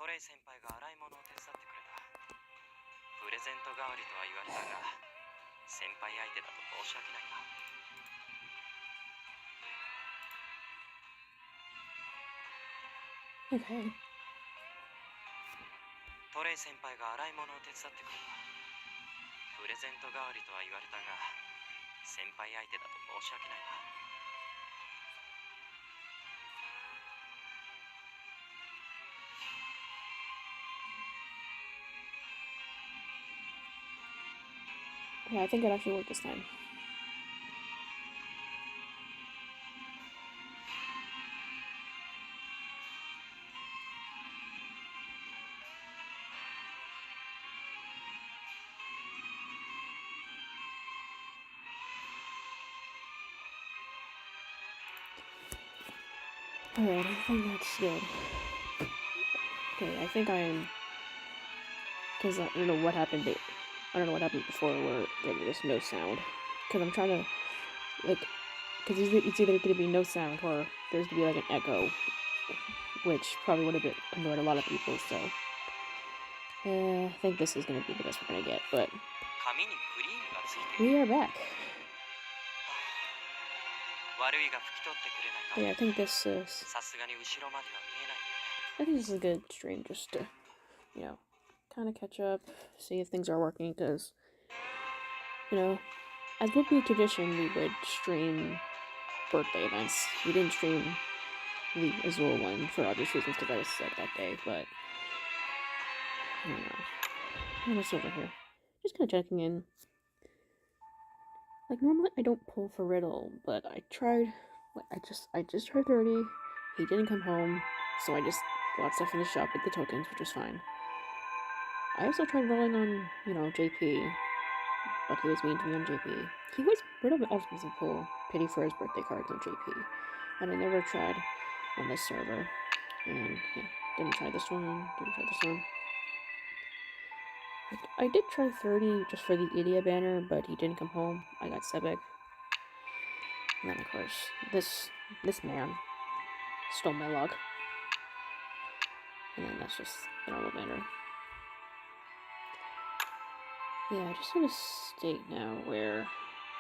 トレイ先輩が洗い物を手伝ってくれた。プレゼント代わりとは言われたが、先輩相手だと申し訳ないな。Okay. トレイ先輩が洗い物を手伝ってくれた。プレゼント代わりとは言われたが、先輩相手だと申し訳ないな。Yeah, I think it actually worked this time. Alright, I think that's good. Okay, I think I am... Because I don't know what happened. I don't know what happened before where there was no sound. Because I'm trying to, like... Because it's either going to be no sound or there's going to be, like, an echo. Which probably would have annoyed a lot of people, so... I think this is going to be the best we're going to get, but... We are back. Yeah, I think this is... I think this is a good stream just to, you know, kind of catch up, see if things are working, because, you know, as would be tradition, we would stream birthday events. We didn't stream the Azul one for obvious reasons, because I was sick that day, but, I don't know. I'm just over here. Just kind of checking in. Like, normally I don't pull for Riddle, but I tried, like, I just tried 30, he didn't come home, so I just bought stuff in the shop with the tokens, which was fine. I also tried rolling on, you know, JP, but he was mean to me on JP. Riddle also doesn't pull pity for his birthday cards on JP, and I never tried on this server, and yeah, didn't try this one. I did try 30 just for the Idia banner, but he didn't come home. I got Sebek. And then, of course, this man stole my log. And then that's just the normal banner. Yeah, I just in a state now where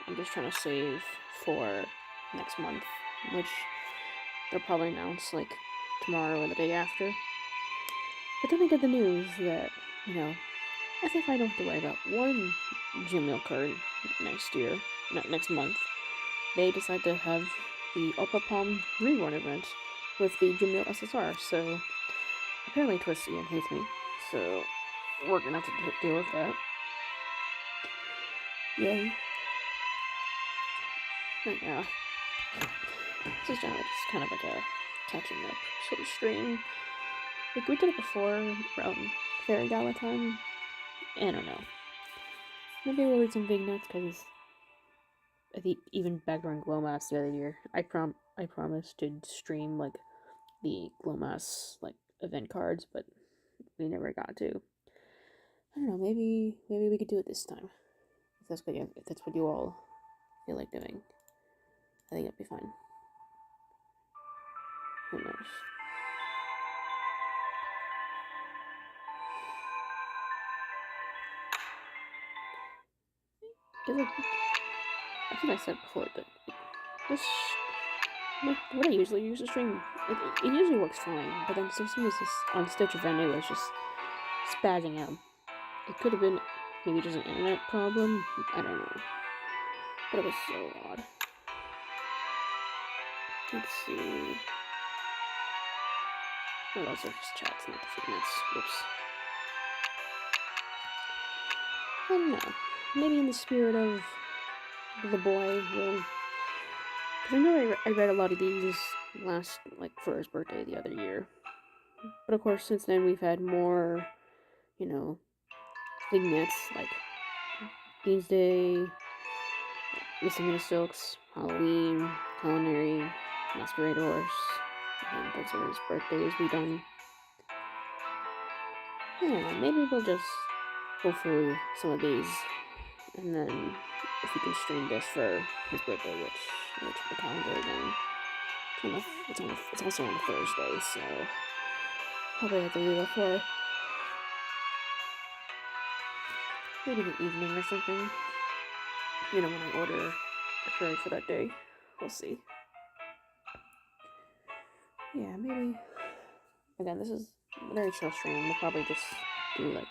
I'm just trying to save for next month, which they'll probably announce, like, tomorrow or the day after. But then I get the news that, you know, as if I don't have to worry about one Jamil card next month, they decide to have the Oppa Palm Reborn event with the Jamil SSR, so apparently TWST hates me, so we're gonna have to deal with that. Yay. But yeah, this is generally just kind of like a catching up sort of stream. Like, we did it before around Fairy Gala time. I don't know. Maybe we'll read some Vignettes, because I think even back during GloMas the other year, I promised to stream, like, the GloMas, like, event cards, but we never got to. I don't know, maybe we could do it this time. If that's what you all feel like doing. I think that'd be fine. Who knows? I think I said before that what I usually use to stream, it usually works fine, but then as soon as this on Stitch event, it was just spazzing out. It could have been maybe just an internet problem, I don't know. But it was so odd. Let's see. Oh, those are just chats, not the Vignettes. Whoops. I don't know. Maybe in the spirit of the boy, because I know I read a lot of these last, like, for his birthday the other year. But of course, since then we've had more, you know, Vignettes, like Beans Day, Missing Silks, Halloween, Culinary, Masqueradors, and those are his birthdays we've done. I don't know, maybe we'll just go through some of these, and then if we can stream this for his birthday, which the calendar again, it's also on a Thursday, so Probably have to do that for maybe the evening or something. You know, when I order food for that day. We'll see. Yeah, maybe. Again, this is a very chill stream. We'll probably just do like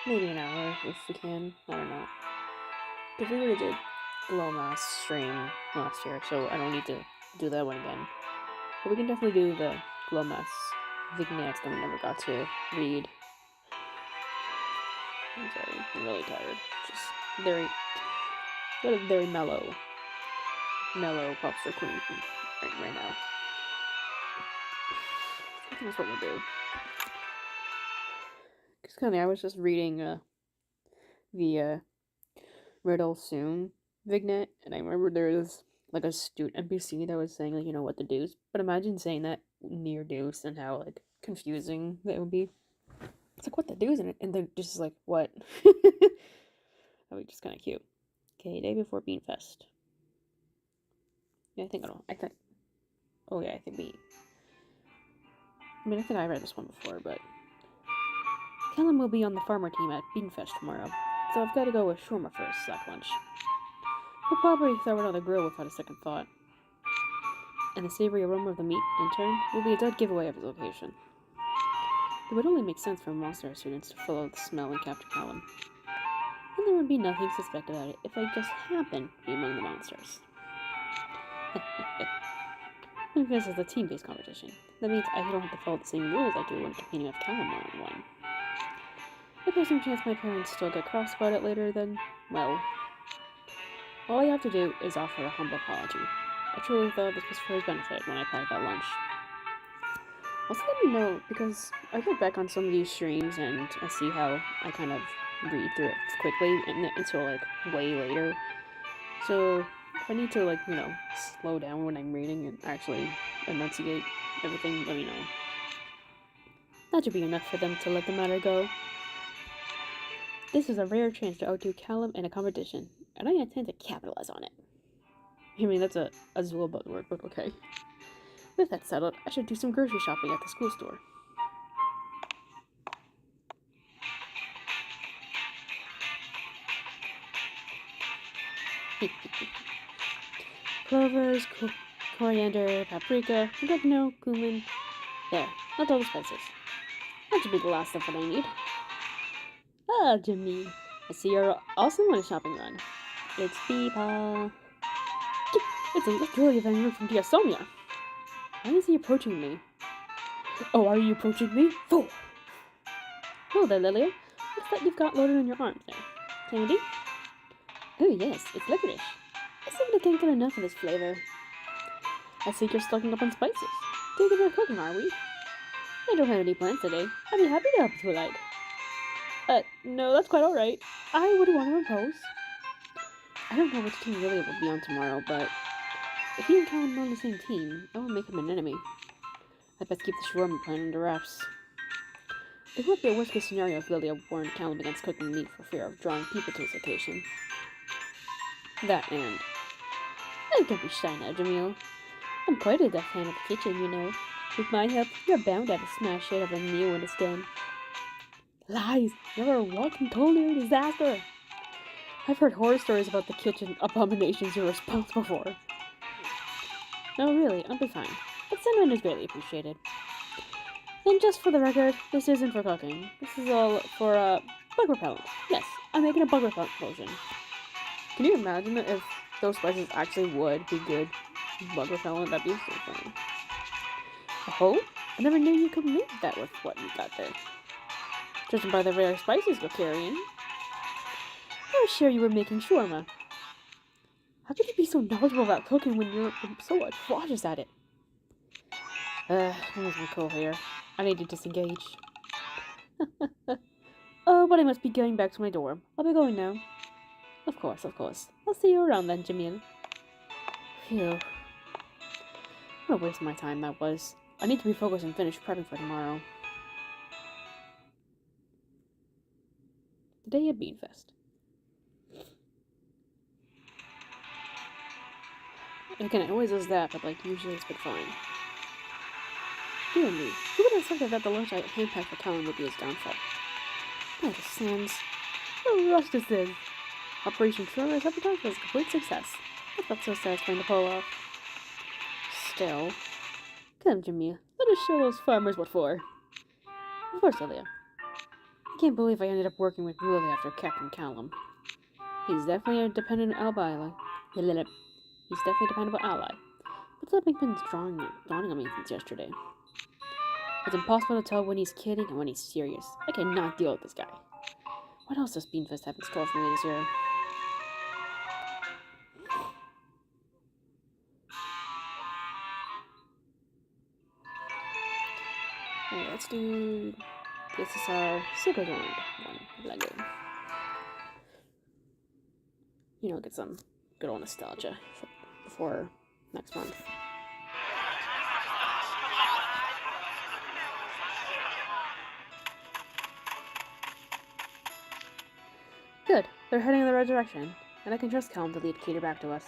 maybe an hour if we can. I don't know. Because we already did GloMas stream last year, so I don't need to do that one again. But we can definitely do the GloMas Vignettes that we never got to read. I'm sorry, I'm really tired. Just got a very mellow popster queen right now. I think that's what we'll do. Because kind of, I was just reading the Riddle Soon vignette, and I remember there was like a student NPC that was saying like, you know, what to do. But imagine saying that near deuce and how like confusing that would be. It's like, what the deuce? And they're just like, what? That would be just kind of cute. Okay, day before Beanfest. Yeah, I think oh yeah, I think I think I read this one before, but Callum will be on the farmer team at Beanfest tomorrow, so I've got to go with shawarma for his slack lunch. He'll probably throw it on the grill without a second thought. And the savory aroma of the meat, in turn, will be a dead giveaway of his location. It would only make sense for monster students to follow the smell and capture Callum. And there would be nothing suspect about it if I just happened to be among the monsters. This is a team-based competition. That means I don't have to follow the same rules I do when competing with Callum one-on-one. If there's some chance my parents still get cross about it later, then, well, all I have to do is offer a humble apology. I truly thought this was for his benefit when I packed that lunch. Also, let me know, because I look back on some of these streams and I see how I kind of read through it quickly until like way later. So if I need to like, you know, slow down when I'm reading and actually enunciate everything, let me know. That should be enough for them to let the matter go. This is a rare chance to outdo Callum in a competition, and I intend to capitalize on it. I mean, that's a Azul buzzword, but okay. With that settled, I should do some grocery shopping at the school store. Clovers, coriander, paprika, oregano, cumin. There, that's all the spices. That should be the last of what I need. Ah, Jamil. I see you're also on a shopping run. It's Beepa. It's Julia Van Root from Diasonia. Why is he approaching me? Oh, are you approaching me? Fool! Hello there, Lilia. What's that you've got loaded on your arms there? Candy? Oh yes, it's licorice. I simply can't get enough of this flavor. I see you're stocking up on spices. Doing a bit of cooking, are we? I don't have any plans today. I'd be happy to help if you like. No, that's quite alright. I wouldn't want to impose. I don't know which team Lilia will be on tomorrow, but if he and Callum are on the same team, that would make him an enemy. I'd best keep the shawarma plan under wraps. It would be a worst-case scenario if Lilia warned Callum against cooking meat for fear of drawing people to his location. That and... don't be shy now, Jamil. I'm quite a deft hand at the kitchen, you know. With my help, you're bound to have a smash hit of a meal when it's done. Lies! You're a walking culinary disaster! I've heard horror stories about the kitchen abominations you're responsible for. No, really, I'll be fine. But sentiment is greatly appreciated. And just for the record, this isn't for cooking. This is all for, bug repellent. Yes, I'm making a bug repellent potion. Can you imagine if those spices actually would be good bug repellent? That'd be so funny. Oh? I never knew you could make that with what you got there. Judging by the rare spices you're carrying. I was sure you were making shawarma. How could you be so knowledgeable about cooking when you're so atrocious at it? What was my call here? I need to disengage. Oh, but I must be going back to my dorm. I'll be going now. Of course, of course. I'll see you around then, Jamil. Phew. What a waste of my time that was. I need to be focused and finish prepping for tomorrow. The day at Beanfest. Again, it always does that, but like usually it's been fine. Dear me, who would have expected that the large handpack for Callan would be his downfall? By the sands. What a rush this is! Operation True Sabotage was a complete success. I felt so satisfying to pull off. Still. Come, Jamil. Let us show those farmers what for. Of course, Lilia. I can't believe I ended up working with Lily after Captain Callum. He's definitely a dependent ally. He's definitely a dependable ally. But something's been dawning on me since yesterday. It's impossible to tell when he's kidding and when he's serious. I cannot deal with this guy. What else does Beanfest have in store for me this year? Alright, let's do... This is our Super Dawn one. Lego. You know, get some good old nostalgia before next month. Good. They're heading in the right direction, and I can trust Callum to lead Keter back to us.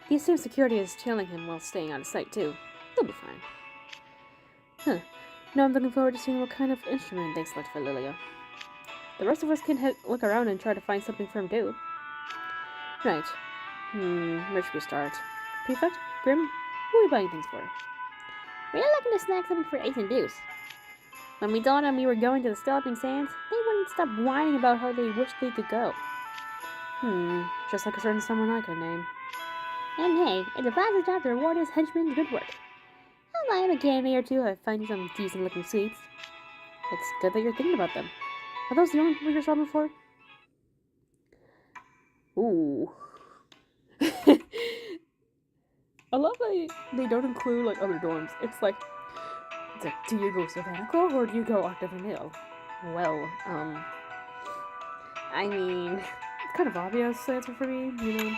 The assumed security is tailing him while staying out of sight, too. He'll be fine. Huh. Now I'm looking forward to seeing what kind of instrument they select for Lilia. The rest of us can look around and try to find something for him, too. Right. Where should we start? Prefect? Grim? Who are we buying things for? We're looking to snag something for Ace and Deuce. When we told them we were going to the Stepping Sands, they wouldn't stop whining about how they wished they could go. Just like a certain someone I could name. And hey, it's a positive job to reward his henchmen good work. I'll buy him a candy or two if I find some decent looking sweets. It's good that you're thinking about them. Are those the only people you're shopping for? Ooh. I love that they don't include like other dorms. It's like, do you go Savanical or do you go Octave Hill? Well, I mean, it's kind of obvious answer for me, you know.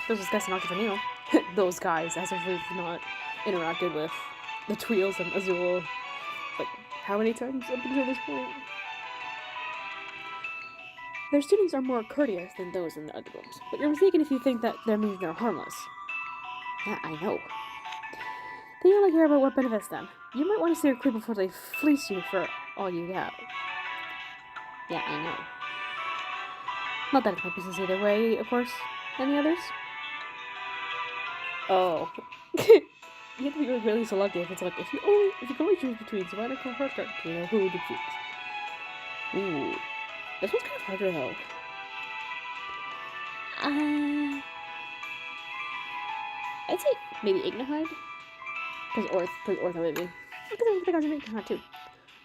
Those guys in Octave Hill. Those guys, as if we've not interacted with the Tweels and Azul, like, how many times up until this point? Their students are more courteous than those in the other rooms, but you're mistaken if you think that means they're harmless. Yeah, I know. They only care about what benefits them. You might want to stay recruit before they fleece you for all you got. Yeah, I know. Not that it's my business either way, of course. Any others? Oh. You have to be really selective. It's like, if you can only choose between Savannah and Harker, you know, who would you choose? Ooh. This one's kind of harder, though. I'd say maybe Ignihide. Because Ortho maybe. Because I think I was Ignihide too.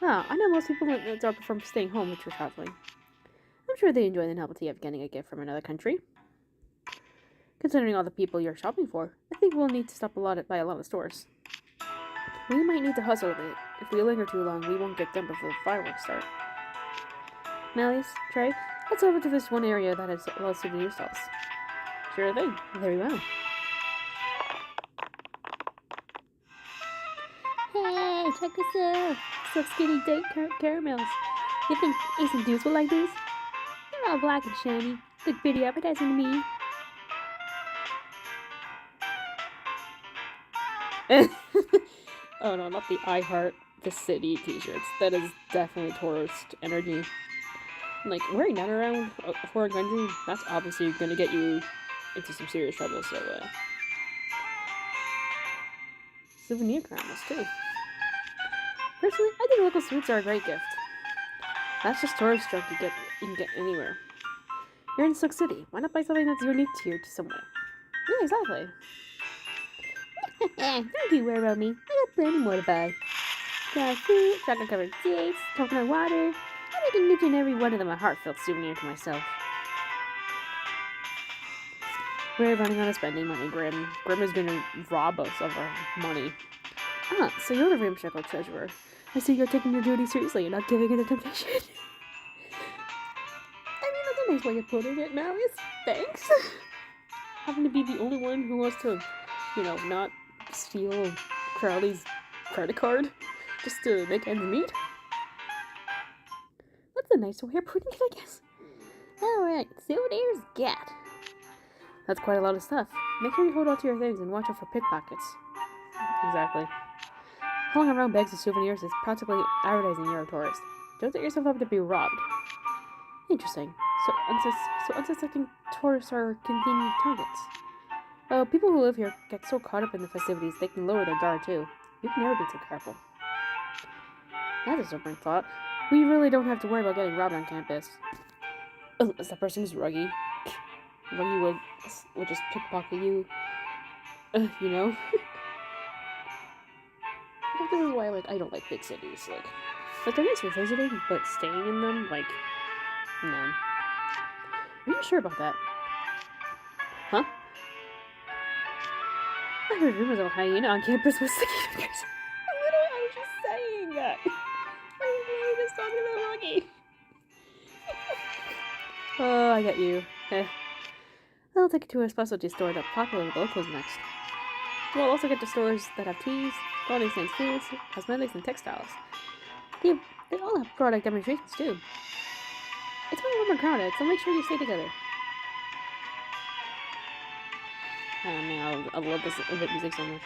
Ah, I know most people don't prefer staying home if you're traveling. I'm sure they enjoy the novelty of getting a gift from another country. Considering all the people you're shopping for, I think we'll need to stop by a lot of stores. We might need to hustle a bit. If we linger too long, we won't get done before the fireworks start. Malleus, Trey, let's over to this one area that has a lot of souvenir stalls. Sure thing. Very well. Hey, check this out! So skinny date caramels. You think Ace and Deuce will like these? They're all black and shiny. Look pretty appetizing to me. Oh no, not the I Heart the City t-shirts. That is definitely tourist energy. Like, wearing that around a foreign country, that's obviously gonna get you into some serious trouble, so, souvenir caramels, too. Personally, I think local sweets are a great gift. That's just tourist junk you can get anywhere. You're in Silk City. Why not buy something that's unique to somewhere? Yeah, exactly. Don't you worry about me. I got plenty more to buy. Got fruit, chocolate-covered dates, coconut water. I'm making each and every one of them a heartfelt souvenir to myself. We're running out of spending money, Grim. Grim is gonna rob us of our money. Ah, so you're the Ramshackle treasurer. I see you're taking your duty seriously and not giving in to temptation. I mean, that's a nice way of putting it, Malleus. Thanks. Having to be the only one who wants to, you know, not steal Crowley's credit card just to make ends meet. That's a nice way of putting it, I guess. Alright, souvenirs get. That's quite a lot of stuff. Make sure you hold on to your things and watch out for pickpockets. Exactly. Hauling around bags of souvenirs is practically advertising you're a tourist. Don't set yourself up to be robbed. Interesting. So unsuspecting tourists are convenient targets. Well, people who live here get so caught up in the festivities they can lower their guard too. You can never be too careful. That's a sobering thought. We really don't have to worry about getting robbed on campus. Unless that person is Ruggy. Ruggy would just pickpocket you. You know? This is why, I don't like big cities. They're nice for visiting, but staying in them, no. Are you sure about that? Huh? I heard rumors about hyena on campus with sticky fingers. Literally, I was just saying that. I was literally just talking about Ruggy. Oh, I get you. I'll take it to a specialty store that's popular with locals next. We'll also get to stores that have teas, quality snacks, foods, cosmetics, and textiles. They all have product demonstrations too. It's going to be more crowded, so make sure you stay together. Oh man, I love this music so much.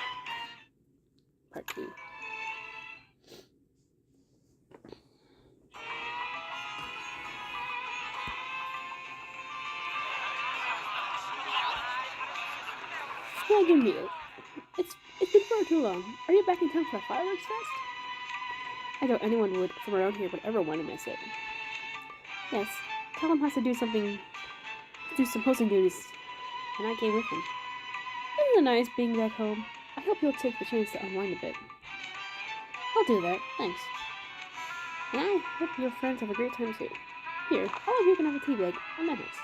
Part 2. Hi, Jamil. It's been far too long. Are you back in town for a fireworks fest? I doubt anyone from around here would ever want to miss it. Yes, Callum has to do some posting duties, and I came with him. It was nice being back home. I hope you'll take the chance to unwind a bit. I'll do that, thanks. And I hope your friends have a great time too. Here, all of you can have a tea bag and that house.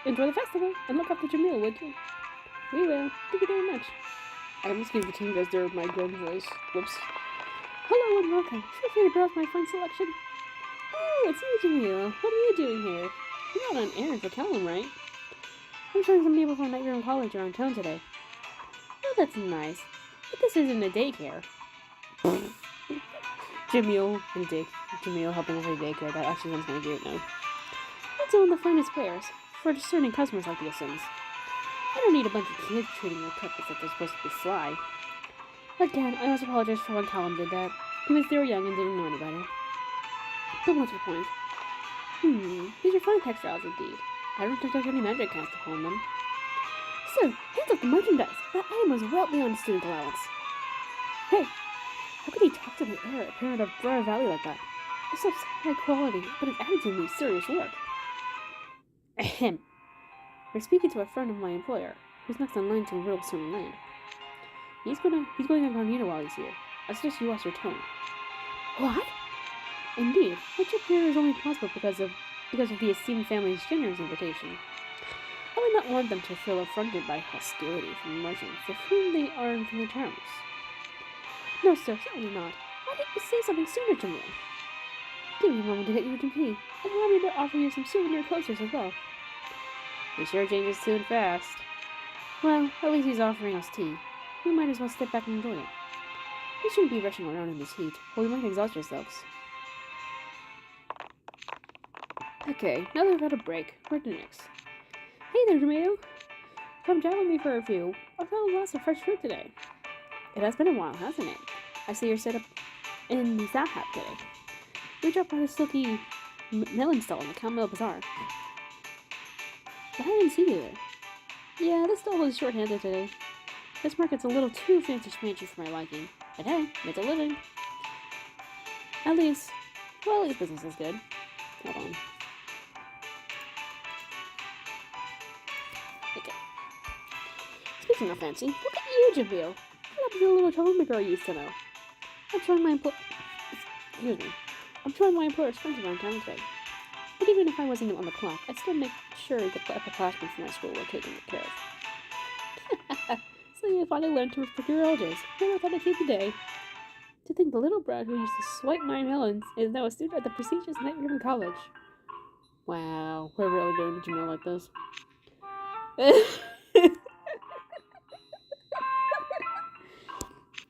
Enjoy the festival, and look after Jamil, would you? We will. Thank you very much. I almost gave the team guys their my grown voice. Whoops. Hello and welcome. Feel free to browse my fine selection. Oh, it's you, Jamil. What are you doing here? You're not on errand for Callum, right? I'm showing some people from Night Room College around town today. Oh, that's nice. But this isn't a daycare. Jamil and Jamil helping with the daycare. That actually sounds kind of cute now. That's one of the finest wares for discerning customers like the Sims. I don't need a bunch of kids treating their pets as if they're supposed to be sly. Again, I also apologize for when Callum did that. He was very young and didn't know any better. But what's your point? These are fine textiles indeed. I don't think there's any magic cast upon them. Sir, hands off the merchandise! That item was well beyond student allowance. Hey, how could he talk to the heir apparent of Briar Valley like that? This stuff's high quality, but his attitude needs serious work. Ahem. We're speaking to a friend of my employer, who's next in line to rule certain land. He's going incognito while he's here. I suggest you watch your tone. What? Indeed, my trip here is only possible because of the esteemed family's generous invitation. I would not want them to feel affronted by hostility from merchants with whom they are in familiar terms. No, sir, certainly not. Why didn't you say something sooner to me? Give me a moment to get you some tea, and allow me to offer you some souvenir coasters as well. He sure changes tune fast. Well, at least he's offering us tea. We might as well step back and enjoy it. We shouldn't be rushing around in this heat, or we might exhaust ourselves. Okay, now that we've had a break, where to next? Hey there, Jamil! Come chat with me for a few. I found lots of fresh fruit today. It has been a while, hasn't it? I see you're set up in the Zap Hut today. We dropped by the silky melon stall in the Camel Bazaar. But I didn't see you there. Yeah, this stall was short-handed today. This market's a little too fancy-schmancy for my liking. But hey, it's a living. At least business is good. Hold on. Okay. Speaking of fancy, look at you, Jamil. What up to the little troublemaker I used to know? I'm showing my employer's friends around town today. But even if I wasn't on the clock, I'd still make sure the upperclassmen from my school were taken care of. So you finally learned to respect your elders. Never thought I'd see the day. To think the little brat who used to swipe my melons is now a student at the prestigious Night Ribbon College. Wow, we're really doing the Jamil like this.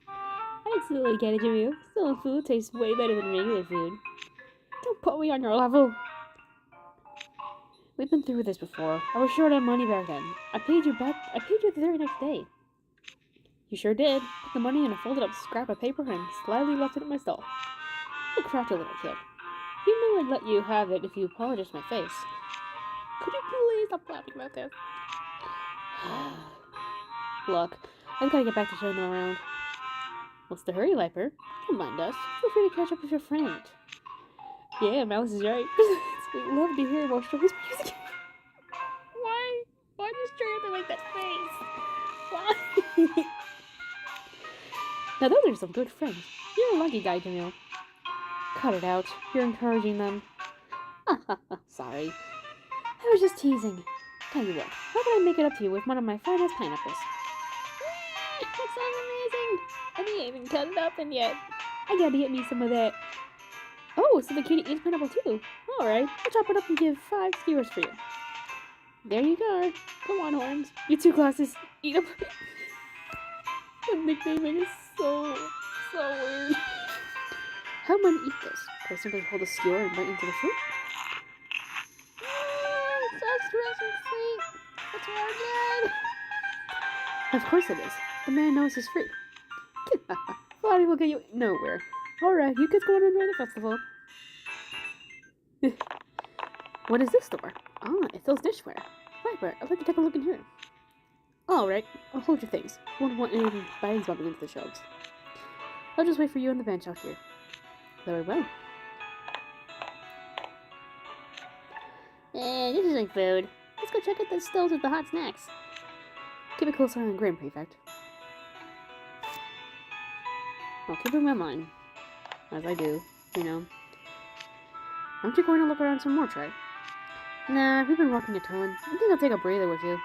I absolutely get it, Jamil. Stolen food tastes way better than regular food. Don't put me on your level. We've been through this before. I was short on money back then. I paid you the very next day. You sure did. Put the money in a folded up scrap of paper and slyly left it at my stall. You crafty little kid. You knew I'd let you have it if you apologized to my face. Could you please stop laughing about this? Look, I've got to get back to showing them around. What's the hurry, Viper? Don't mind us. Feel free to catch up with your friend. Yeah, Mouse is right. We love to hear more stories by using. Why? Why does Jonathan like that face? Why? Now those are some good friends. You're a lucky guy, Jamil. Cut it out. You're encouraging them. Sorry. I was just teasing. Tell you what, how can I make it up to you with one of my finest pineapples? That sounds amazing! And you ain't even cut it open yet. I gotta get me some of that. Oh, so the kitty eats pineapple too. Alright, I'll chop it up and give 5 skewers for you. There you go. Come on, Horns. You 2 glasses. Eat up. The nicknaming is so weird. How am I gonna eat this? Do I simply hold a skewer and bite into the fruit? So fresh and sweet. It's really good. Of course it is. The man knows his fruit. Flattery will get you nowhere. Alright, you kids go on and enjoy the festival. What is this door? Ah, it sells dishware. Viper, I'd like to take a look in here. Alright, I'll hold your things. Won't want any bags bumping into the shelves. I'll just wait for you on the bench out here. Very well. This isn't food. Let's go check out the stalls with the hot snacks. Keep a close eye on Grim, Prefect. I'll keep him in mind. As I do, you know. Aren't you going to look around some more, Trey? Nah, we've been walking a ton. I think I'll take a breather with you.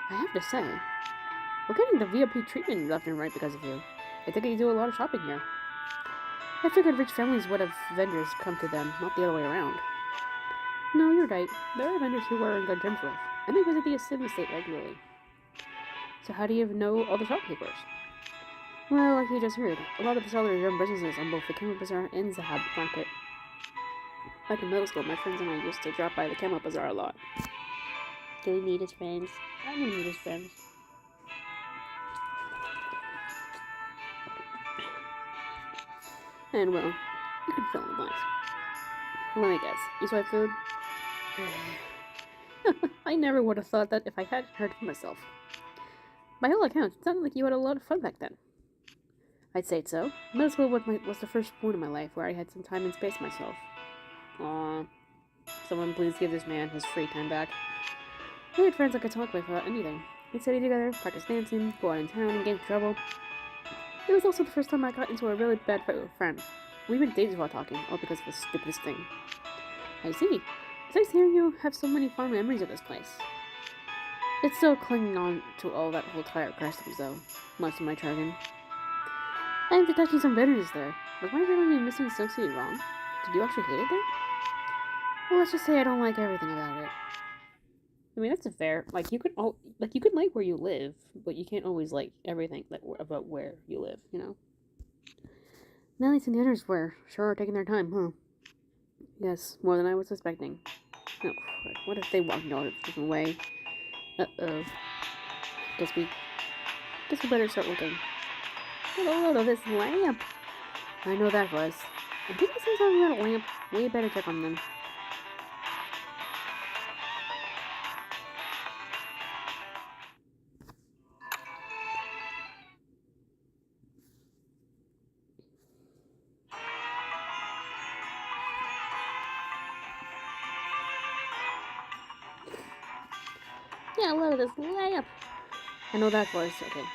I have to say, we're getting the VIP treatment left and right because of you. I think you do a lot of shopping here. I figured rich families would have vendors come to them, not the other way around. No, you're right. There are vendors who we're in good terms with, and they visit the Assembly State regularly. So how do you know all the shopkeepers? Well, like you just heard, a lot of the sellers run businesses on both the Camel Bazaar and Zahab Market. Back in middle school, my friends and I used to drop by the Camel Bazaar a lot. Do we meet his friends? I want to meet his friends. And well, you can fill in the blanks. Let me guess, you swipe food? I never would have thought that if I hadn't heard it myself. By all accounts, it sounded like you had a lot of fun back then. I'd say so. Middle school was the first point in my life where I had some time and space myself. Aww. Someone please give this man his free time back. We had friends I could talk with about anything. We'd study together, practice dancing, go out in town, and get into trouble. It was also the first time I got into a really bad fight with a friend. We went days while talking, all because of the stupidest thing. I see. It's nice hearing you have so many fond memories of this place. It's still clinging on to all that whole tire customs, though. Much to my chagrin. I am detecting some bitterness there. Was my family missing associate wrong? Did you actually hate it there? Well, let's just say I don't like everything about it. I mean, that's a fair. Like you could like where you live, but you can't always like everything about where you live. You know. Nellies and the others were sure taking their time, huh? Yes, more than I was expecting. Oh, what if they walked a different way? Uh-oh. Guess we better start looking. Get a load of this lamp. I know that was. And didn't you say something about a lamp? We better check on them. Yeah, a load of this lamp. I know that voice. Okay.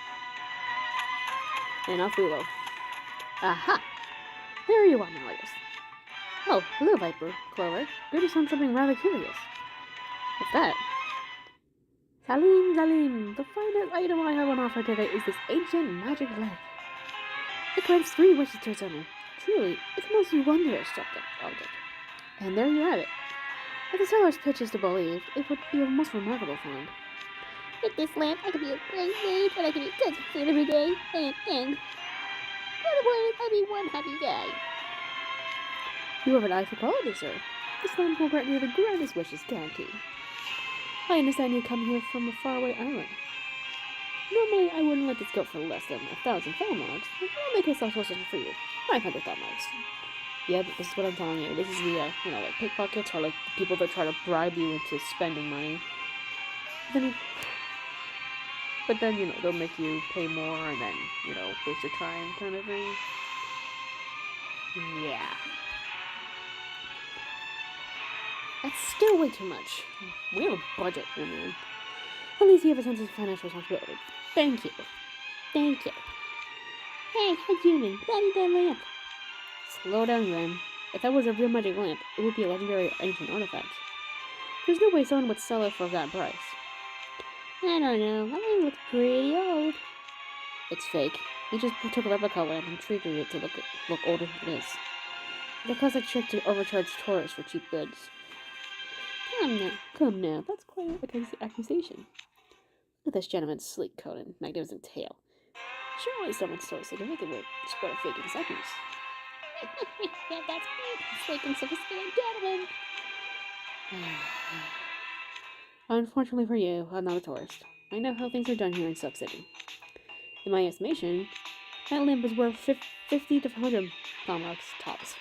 And off we go. Aha! There you are, Malleus. Oh, hello, Viper, Clover. Good to find something rather curious. What's that? Salim! The finest item I have on offer today is this ancient magic lamp. It grants 3 wishes to its owner. Truly, it's a most wondrous object. And there you have it. If the seller's pitch is to believe, it would be a most remarkable find. With this lamp, I could be a great mage, and I could eat tons of food every day, and otherwise, I'd be one happy guy. You have an eye for quality, sir. This lamp will grant you the grandest wishes, guaranteed. I understand you come here from a faraway island. Normally, I wouldn't let this go for less than 1,000 foul marks, but I'll make myself closer for you. 500 foul marks. Yeah, but this is what I'm telling you. This is the, like pickpockets or like people that try to bribe you into spending money. But then, they'll make you pay more and then, waste your time kind of thing. Yeah. That's still way too much. We have a budget, man. At least you have a sense of financial responsibility. Thank you. Thank you. Hey, human, bloody that lamp. Slow down, Grim. If that was a real magic lamp, it would be a legendary ancient artifact. There's no way someone would sell it for that price. I don't know. That lamp looks pretty old. It's fake. He just took a replica lamp and treated it to look older than it is. It's a classic trick to overcharge tourists for cheap goods. Come now. That's quite an accusation. Look at this gentleman's sleek coat and magnificent tail. Surely someone's so significant would spread a fake in seconds. Yeah, that's me, sleek and sophisticated gentleman. Unfortunately for you, I'm not a tourist. I know how things are done here in Silk City. In my estimation, that lamp is worth 50 to 100 marks tops.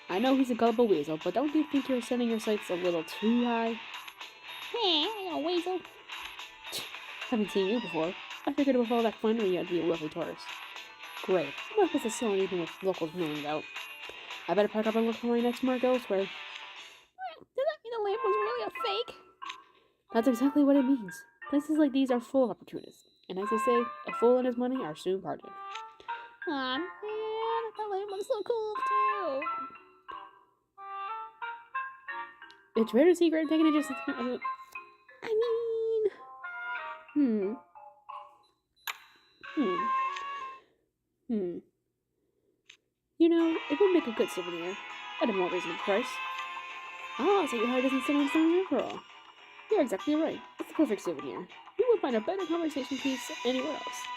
I know he's a gullible weasel, but don't you think you're setting your sights a little too high? Hey, I ain't a weasel. Haven't seen you before. I figured with all that fun you'd be a lovely tourist. Great. I'm not supposed to sell anything with locals milling about. I better pack up and look for my next mark elsewhere. Does that mean the lamp was really a fake? That's exactly what it means. Places like these are full of opportunists. And as they say, a fool and his money are soon parted. Aw, man, that lamp looks so cool too. It's rare to see great taking just. It would make a good souvenir at a more reasonable price. Ah, so your heart isn't still on something after all. You're exactly right. It's the perfect souvenir. You won't find a better conversation piece anywhere else.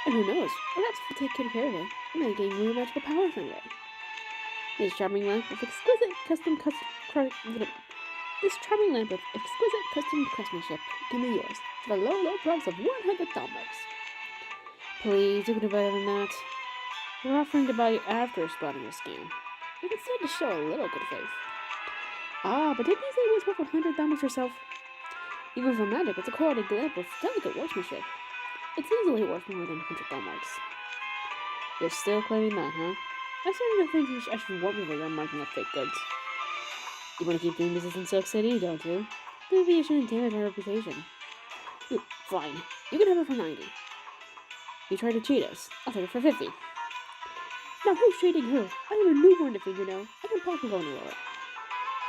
And who knows, perhaps if you take good care of it, you may gain real magical power from it. This charming lamp with exquisite custom craftsmanship can be yours for the low price of 100 bucks. Please, you can do better than that. We're offering to buy you after spotting your scam. You can stand to show a little good faith. Ah, but didn't you say it was worth 100 bucks yourself? Even for magic, it's a quality lamp with delicate workmanship. It's easily worth more than 100 bucks. You're still claiming that, huh? I'm starting to think I should warn people you're marking up fake goods. You want to keep doing business in Silk City, don't you? Maybe you shouldn't damage my reputation. Fine. You can have it for 90. You tried to cheat us. I'll take it for 50. Now who's cheating who? I am a newborn to figure now. I can possibly go anywhere.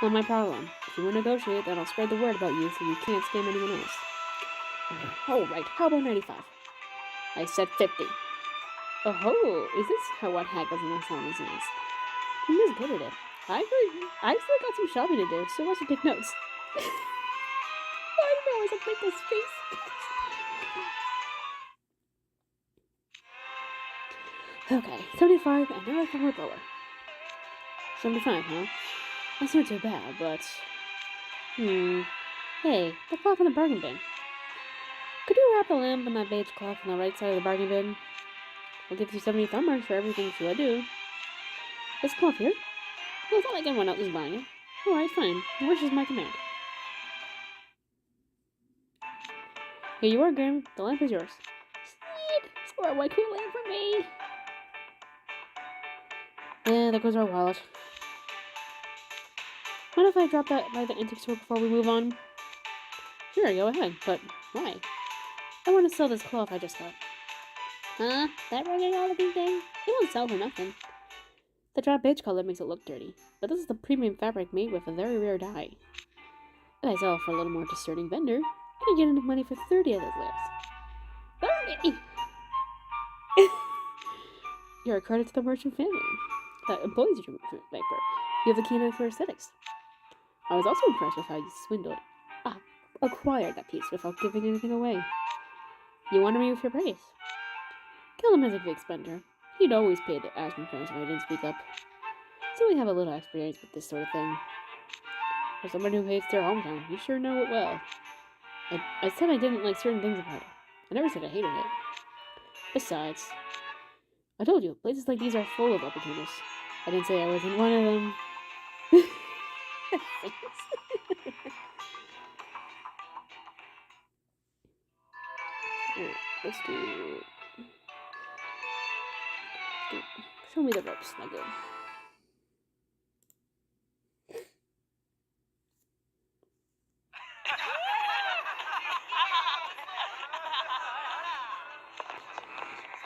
Not my problem. If you want to negotiate, then I'll spread the word about you so you can't scam anyone else. Alright, how about 95? I said 50. Oh, is this how one haggles in the Solomon's nest? Jamil's good at it. I still got some shopping to do, so I should take notes. Why do I always make this face? Okay, 75, and now I can work lower. 75, huh? That's not too bad, but... Hey, the cloth in the bargain bin. Could you wrap the lamp in that beige cloth on the right side of the bargain bin? I'll give you 70 thumb marks for everything I do. This cloth here? Well, it's not like anyone else is buying it. Alright, fine. Your wish is my command. Here you are, Grim. The lamp is yours. Sweet! Score a white cool lamp for me! And there goes our wallet. Mind if I drop that by the antique store before we move on? Sure, go ahead. But why? I want to sell this cloth I just got. Huh? That rugged all-looking thing? It won't sell for nothing. The drab beige color makes it look dirty, but this is the premium fabric made with a very rare dye. If I sell it for a little more discerning vendor, I can get enough money for 30 of those lamps. 30! You're a credit to the merchant family that employs you, Viper. You have a keen eye for aesthetics. I was also impressed with how you acquired that piece without giving anything away. You wanted me with your praise. Callum is a big spender. He'd always pay the asking price if I didn't speak up. So we have a little experience with this sort of thing. For someone who hates their hometown, you sure know it well. I said I didn't like certain things about it. I never said I hated it. Besides, I told you, places like these are full of opportunists. I didn't say I wasn't one of them. Alright, let's do... Show me the ropes, my good.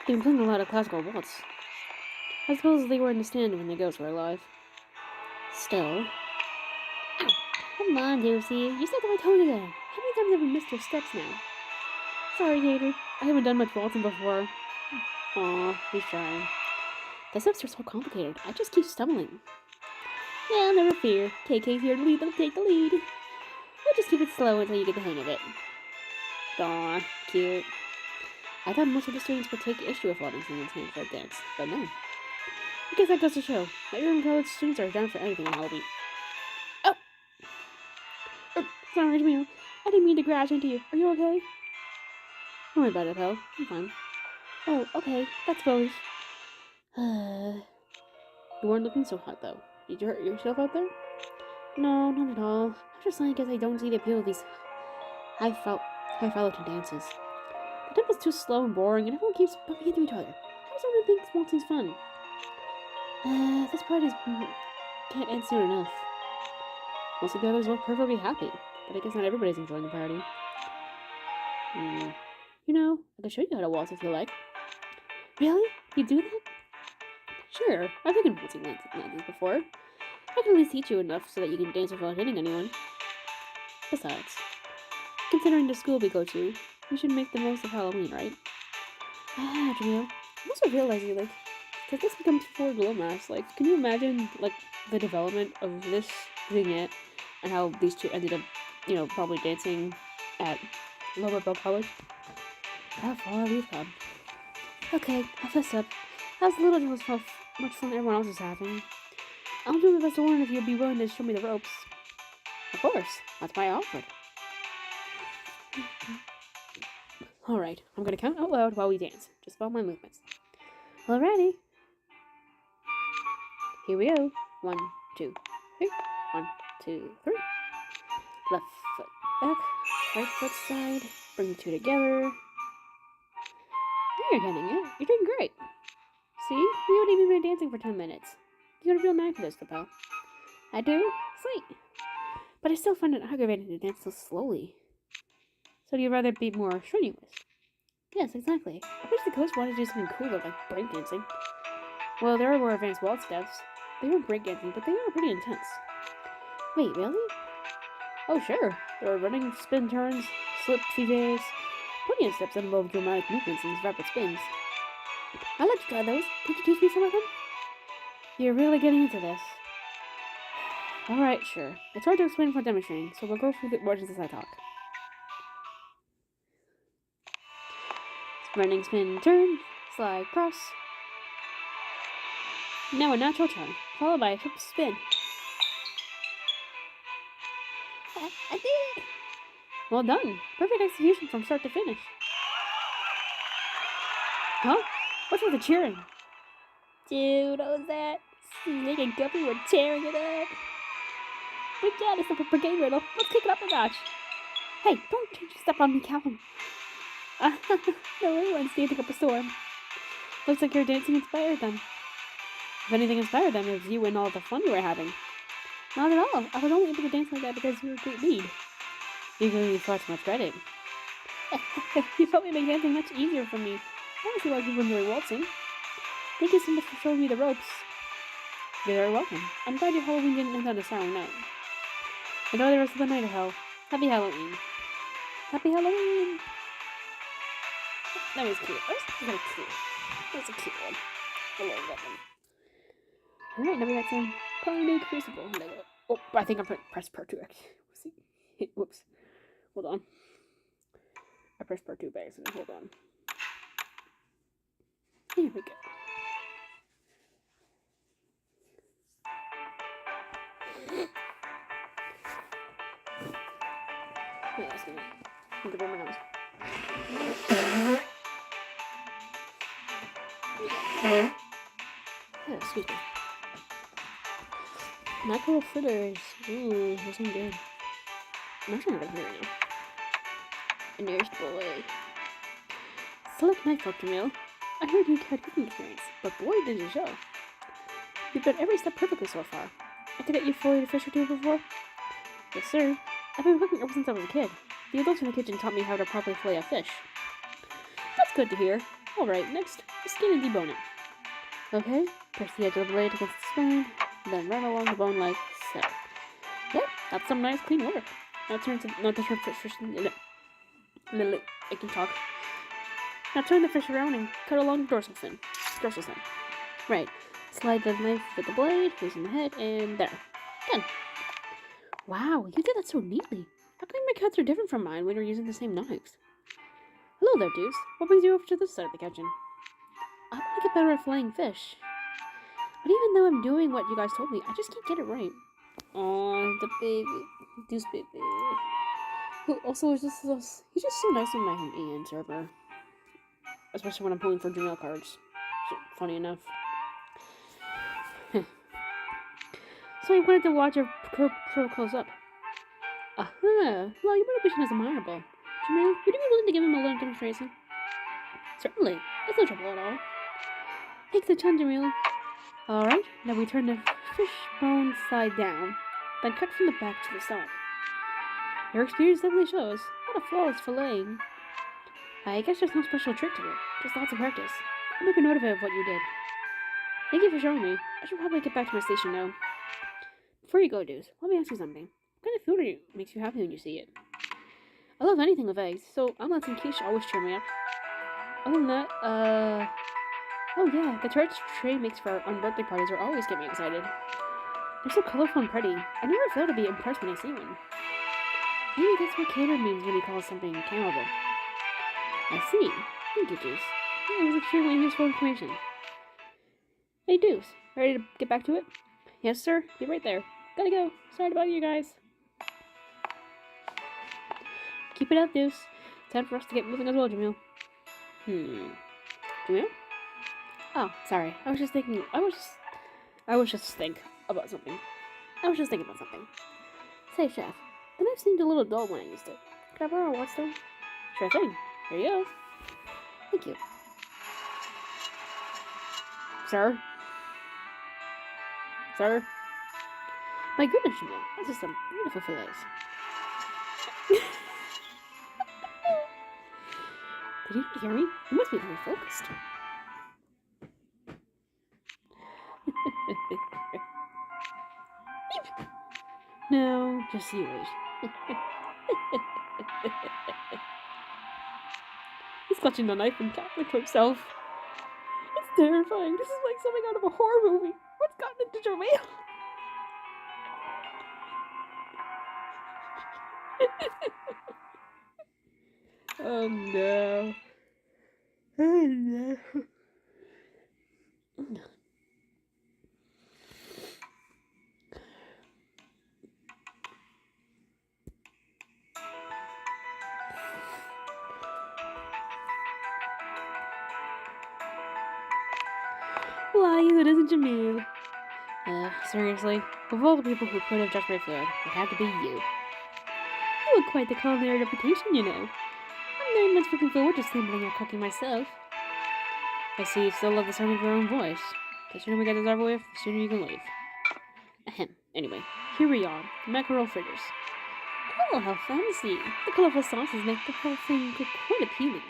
They've been playing a lot of classical waltz. I suppose they were in the stand when the ghosts were alive. Still. Ow! Come on, Lucy. You stepped on my toes again. How many times have you missed your steps now? Sorry, Gator. I haven't done much waltzing before. Aw, he's trying. The steps are so complicated. I just keep stumbling. Yeah, never fear. KK's here to lead. They'll take the lead. We'll just keep it slow until you get the hang of it. Aw, cute. I thought most of the students would take issue with holding someone's hand for a dance, but no. I guess that goes to show that your college students are down for anything on Halloween. Oh! Sorry, Jamil. I didn't mean to crash into you. Are you okay? Don't worry about it, pal. I'm fine. Oh, okay. That's foolish. You weren't looking so hot, though. Did you hurt yourself out there? No, not at all. I'm just saying because I don't see the appeal of these high-falutin dances. The temple's too slow and boring, and everyone keeps bumping into each other. How does everyone think waltzing's fun? This party can't end soon enough. Most of the others look perfectly happy, but I guess not everybody's enjoying the party. You know, I can show you how to waltz if you like. Really? You do that? Sure, I've taken waltzing lessons before. I can at least teach you enough so that you can dance without hitting anyone. Besides, considering the school we go to, we should make the most of Halloween, right? Ah, Jamil. I'm also realizing, like, because this becomes for GloMas, like, can you imagine, like, the development of this vignette and how these two ended up, you know, probably dancing at Lower Bell College? How far we've come. Okay, I'll fess up. I was a little jealous of how much fun everyone else is having. I'll do my best to learn if you'd be willing to show me the ropes. Of course, that's why I offered. Alright, I'm gonna count out loud while we dance. Just follow my movements. Alrighty. Here we go. 1, 2, 3. 1, 2, 3. Left foot back. Right foot side. Bring the two together. You're getting it. You're doing great. See? We haven't even been dancing for 10 minutes. You got a real knack for this, Capel. I do? Sweet. But I still find it aggravating to dance so slowly. So do you rather be more strenuous? Yes, exactly. I wish the coach wanted to do something cooler like breakdancing. Well, there are more advanced waltz steps. They weren't breakdancing, but they are pretty intense. Wait, really? Oh, sure. There are running, spin turns, slip fivets, plenty of steps that involve dramatic movements and rapid spins. I'd like to try those. Could you teach me some of them? You're really getting into this. Alright, sure. It's hard to explain without demonstrating, so we'll go through the motions as I talk. Running, spin, turn, slide, cross. Now a natural turn, followed by a triple spin. I did it! Well done. Perfect execution from start to finish. Huh? What's with the cheering? Dude, what was that? Snake and Guppy were tearing it up. Good job, it's a brigade riddle. Let's kick it up a notch. Hey, don't change your step on me, Calvin. No, everyone's dancing up a storm. Looks like your dancing inspired them. If anything inspired them, it was you and all the fun you were having. Not at all. I was only able to dance like that because you were a great lead. You gave me far too much credit. You helped me make dancing much easier for me. I don't see why people enjoy waltzing. Thank you so much for showing me the ropes. You're very welcome. I'm glad your Halloween didn't end on a sour note. Enjoy the rest of the night, Hell. Happy Halloween. Happy Halloween! That was cute. That was really cute. That was a cute one. I love that one. Alright, now we got some Carne Crucible. Oh, I think I pressed part 2 actually. Whoops. Hold on. I pressed part 2 by accident. Hold on. Here we go. Wait, that's gonna. I'm gonna blow my nose. Oh, excuse me. Mackerel fritters. Ooh, those sound good. I'm actually not gonna hear right now. A nourished boy. Select knife up, Jamil. I heard you had cooking experience, but boy, did you show. You've done every step perfectly so far. I could get you filleted a fish or two before? Yes, sir. I've been cooking ever since I was a kid. The adults in the kitchen taught me how to properly fillet a fish. That's good to hear. Alright, next, skin and debone it. Okay, press the edge of the blade against the spine, then run along the bone like so. Yep, that's some nice clean work. Now turn to fish. I can talk. Now turn the fish around and cut along the dorsal fin. Right. Slide the knife with the blade, using the head, and there. Done. Wow, you did that so neatly. How come my cuts are different from mine when we're using the same knives? Hello there, Deuce. What brings you over to this side of the kitchen? I want to get better at filleting fish. But even though I'm doing what you guys told me, I just can't get it right. Aw, the baby. Deuce baby. Who also is just he's just so nice with my hand server. Especially when I'm pulling for Jamil cards. Funny enough. So I wanted to watch her pro close up. Aha! Well, your motivation is admirable. Jamil, would you be willing to give him a little demonstration? Certainly. That's no trouble at all. Take the ton, Jamil. Alright, now we turn the fish bone side down, then cut from the back to the stomach. Your experience definitely shows. What a flawless filleting. I guess there's no special trick to it, just lots of practice. I'll make a note of what you did. Thank you for showing me. I should probably get back to my station now. Before you go, Deuce, let me ask you something. What kind of food makes you happy when you see it? I love anything with eggs, so omelets and quiche always cheer me up. Other than that, oh yeah, the tarts Trey makes for our birthday parties are always get me excited. They're so colorful and pretty. I never fail to be impressed when I see one. Maybe that's what catered means when he calls something cannibal. I see. Thank you, Deuce. That was extremely useful information. Hey, Deuce, ready to get back to it? Yes, sir. Be right there. Gotta go. Sorry to bother you guys. Keep it up, Deuce. Time for us to get moving as well, Jamil. Jamil? Oh, sorry. I was just thinking about something. Say, Chef, the knife seemed a little dull when I used it. Can I borrow a whetstone? Sure thing. Here you go. Thank you. Sir? Sir? My goodness, Jamil. Those are some beautiful fillets. Did you hear me? You must be very focused. No, just you wait. He's clutching the knife and cackling to himself. It's terrifying. This is like something out of a horror movie. What's gotten into Jamil? Oh no. Oh no. Why, it isn't Jamil. Seriously, of all the people who could have judged my food, it had to be you. You have quite the culinary reputation, you know. I'm very much looking forward to sampling your cooking myself. I see you still love the sound of your own voice. The sooner we get this over with, the sooner you can leave. Ahem. Anyway, here we are, mackerel fritters. Oh, how fancy! The colorful sauces make the whole thing quite appealing.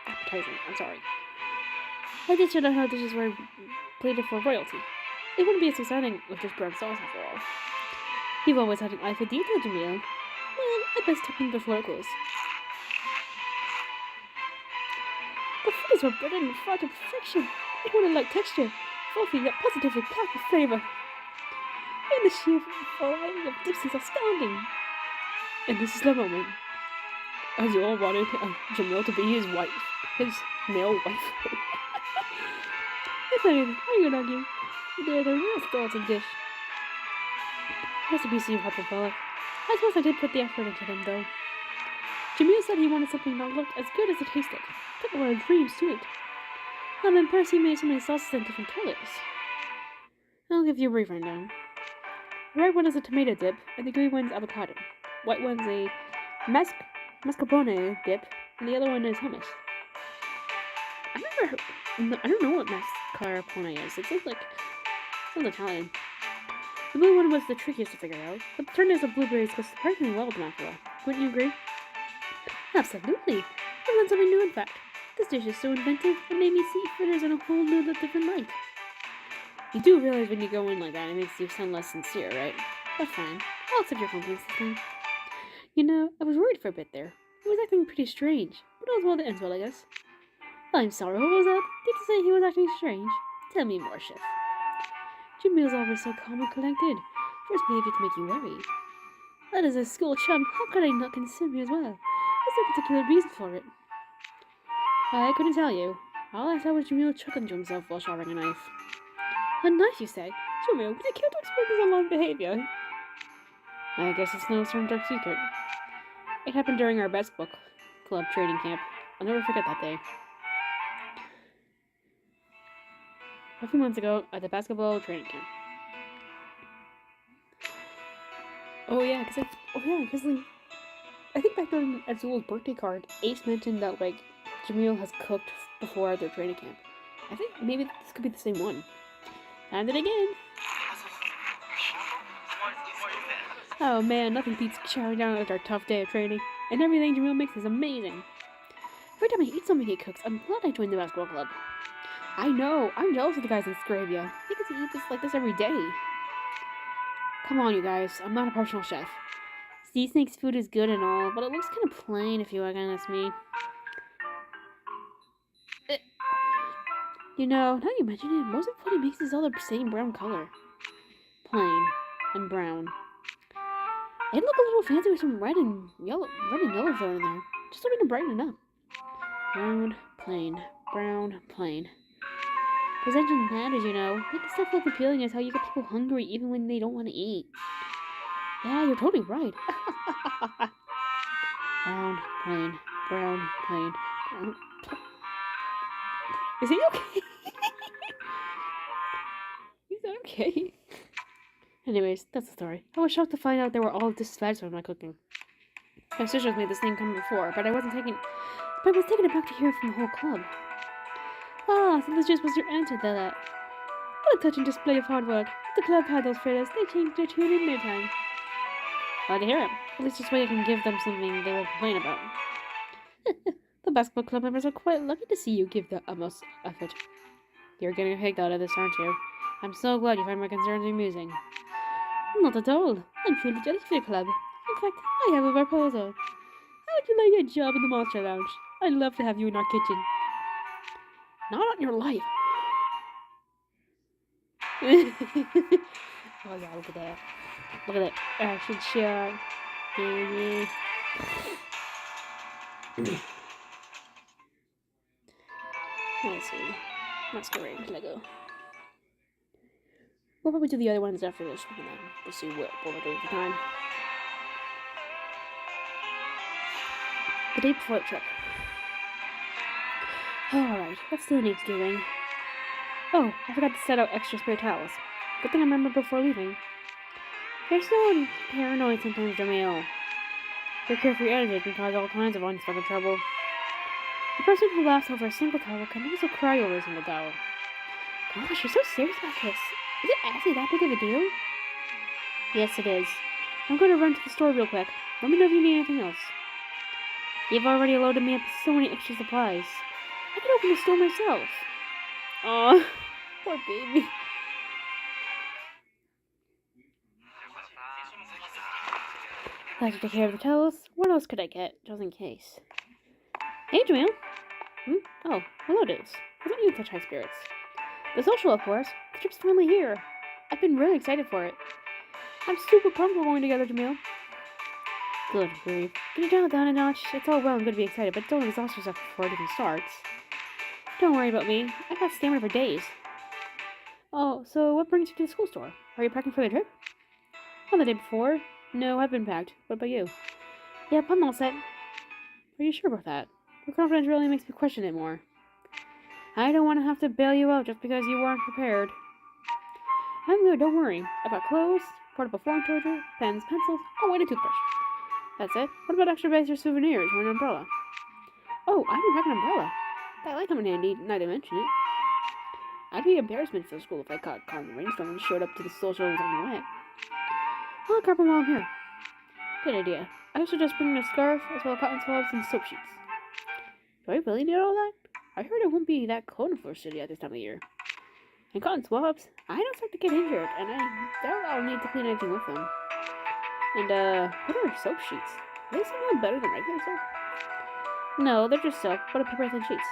Appetizing, I'm sorry. I just don't know how dishes were plated for royalty. It wouldn't be as exciting with just brown sauce after all. You've always had an eye for detail, Jamil. Well, I best tuck in before it goes. The fritters were breaded and fried to perfection. They wanted light texture, fluffy yet positively packed with flavor. And the sheer variety of dips is astounding. And this is the moment. As you all wanted Jamil to be his wife. His male wife. If anything, I would argue they're the real stars of dish. Masterpiece, you hyperbolic. I suppose I did put the effort into them, though. Jamil said he wanted something that looked as good as it tasted. Took a lot of dreams to it. I'm impressed he made so many sauces in different colors. I'll give you a brief rundown. The red one is a tomato dip, and the green one's avocado. White one's a mascarpone dip, and the other one is hummus. I don't know what mascarpone is. It sounds Italian. The blue one was the trickiest to figure out, but the turners of blueberries goes surprisingly well with mackerel. Wouldn't you agree? Absolutely. I learned something new, in fact. This dish is so inventive, it made me see fritters in a whole new different light. You do realize when you go in like that, it makes you sound less sincere, right? But fine. I'll accept your compliments this time. You know, I was worried for a bit there. He was acting pretty strange, but all well that ends well, I guess. I'm sorry, what was that? Did you say he was acting strange? Tell me more, Chef. Jimmy was always so calm and collected. First behavior to make you worry. That is a school chum. How could I not consider me as well? There's no particular reason for it. I couldn't tell you. All I saw was Jamil chuckling to himself while sharpening a knife. A knife, you say? Jamil, would you care to explain this alarm behavior? I guess it's no certain dark secret. It happened during our best book club training camp. I'll never forget that day. A few months ago at the basketball training camp. Because I think back during Azul's birthday card, Ace mentioned that Jamil has cooked before their training camp. I think maybe this could be the same one. And then again. Oh man, nothing beats chowing down after a tough day of training. And everything Jamil makes is amazing. Every time I eat something he cooks, I'm glad I joined the basketball club. I know, I'm jealous of the guys in Scravia. They get to eat this like this every day. Come on, you guys, I'm not a professional chef. Sea Snake's food is good and all, but it looks kind of plain if you ask me. You know, now you mention it, most of what he makes is all the same brown color. Plain and brown. It'd look a little fancy with some red and yellow thrown in there. Just something to brighten it up. Brown, plain, brown, plain. Presentation matters, you know. Making stuff look appealing is how you get people hungry even when they don't want to eat. Yeah, you're totally right. Brown, plain, brown, plain, brown, plain. Is he okay? He's okay. Anyways, that's the story. I was shocked to find out they were all dissatisfied with my cooking. My sisters made this thing come before, but I was taken aback to hear it from the whole club. Ah, so this just was your answer to that. What a touching display of hard work. If the club had those fritters, they changed their tune in no time. Glad to hear it. At least this way I can give them something they won't complain about. The basketball club members are quite lucky to see you give the utmost effort. You're getting a kick out of this, aren't you? I'm so glad you find my concerns amusing. Not at all. I'm truly jealous for your club. In fact, I have a proposal. How would you like a job in the Monster Lounge? I'd love to have you in our kitchen. Not on your life. Oh yeah, look at that. Look at that action shot. Yeah. Let's see. Masquerade, Lego. We'll probably do the other ones after this one, and then we'll see what we're doing for time. The day before the trip. Alright, what still needs doing? Oh, I forgot to set out extra spare towels. Good thing I remembered before leaving. You're so paranoid sometimes, Jamil. Your carefree attitude can cause all kinds of unexpected trouble. The person who laughs over a single towel can also cry over a single towel. Gosh, you're so serious about this. Is it actually that big of a deal? Yes, it is. I'm going to run to the store real quick. Let me know if you need anything else. You've already loaded me up with so many extra supplies. I can open the store myself. Aw, poor baby. Glad to take care of the towels. What else could I get, just in case? Hey, Jamil. Oh, hello, dudes. I thought you had such high spirits. The social, of course. The trip's finally here. I've been really excited for it. I'm super pumped we're going together, Jamil. Good grief. Can you down a notch? It's all well and good to be excited, but don't exhaust yourself before it even starts. Don't worry about me. I've got stamina for days. Oh, so what brings you to the school store? Are you packing for the trip? On the day before? No, I've been packed. What about you? Yep, I'm all set. Are you sure about that? Your confidence really makes me question it more. I don't want to have to bail you out just because you weren't prepared. I'm good, don't worry. I've got clothes, portable phone charger, pens, pencils, oh, and a toothbrush. That's it. What about extra bags or souvenirs or an umbrella? Oh, I didn't have an umbrella. That might come in handy, now that I mention it. I'd be embarrassment for school if I got caught in the rainstorm and showed up to the social and was wet. I'll grab them while I'm here. Good idea. I also just bring a scarf, as well as cotton swabs and soap sheets. Do I really need all that? I heard it won't be that cold in Forest City at this time of year. And cotton swabs, I don't start to get injured, and I doubt I'll need to clean anything with them. And, what are soap sheets? Are they somehow better than regular soap? No, they're just soap, but a paper-thin sheets.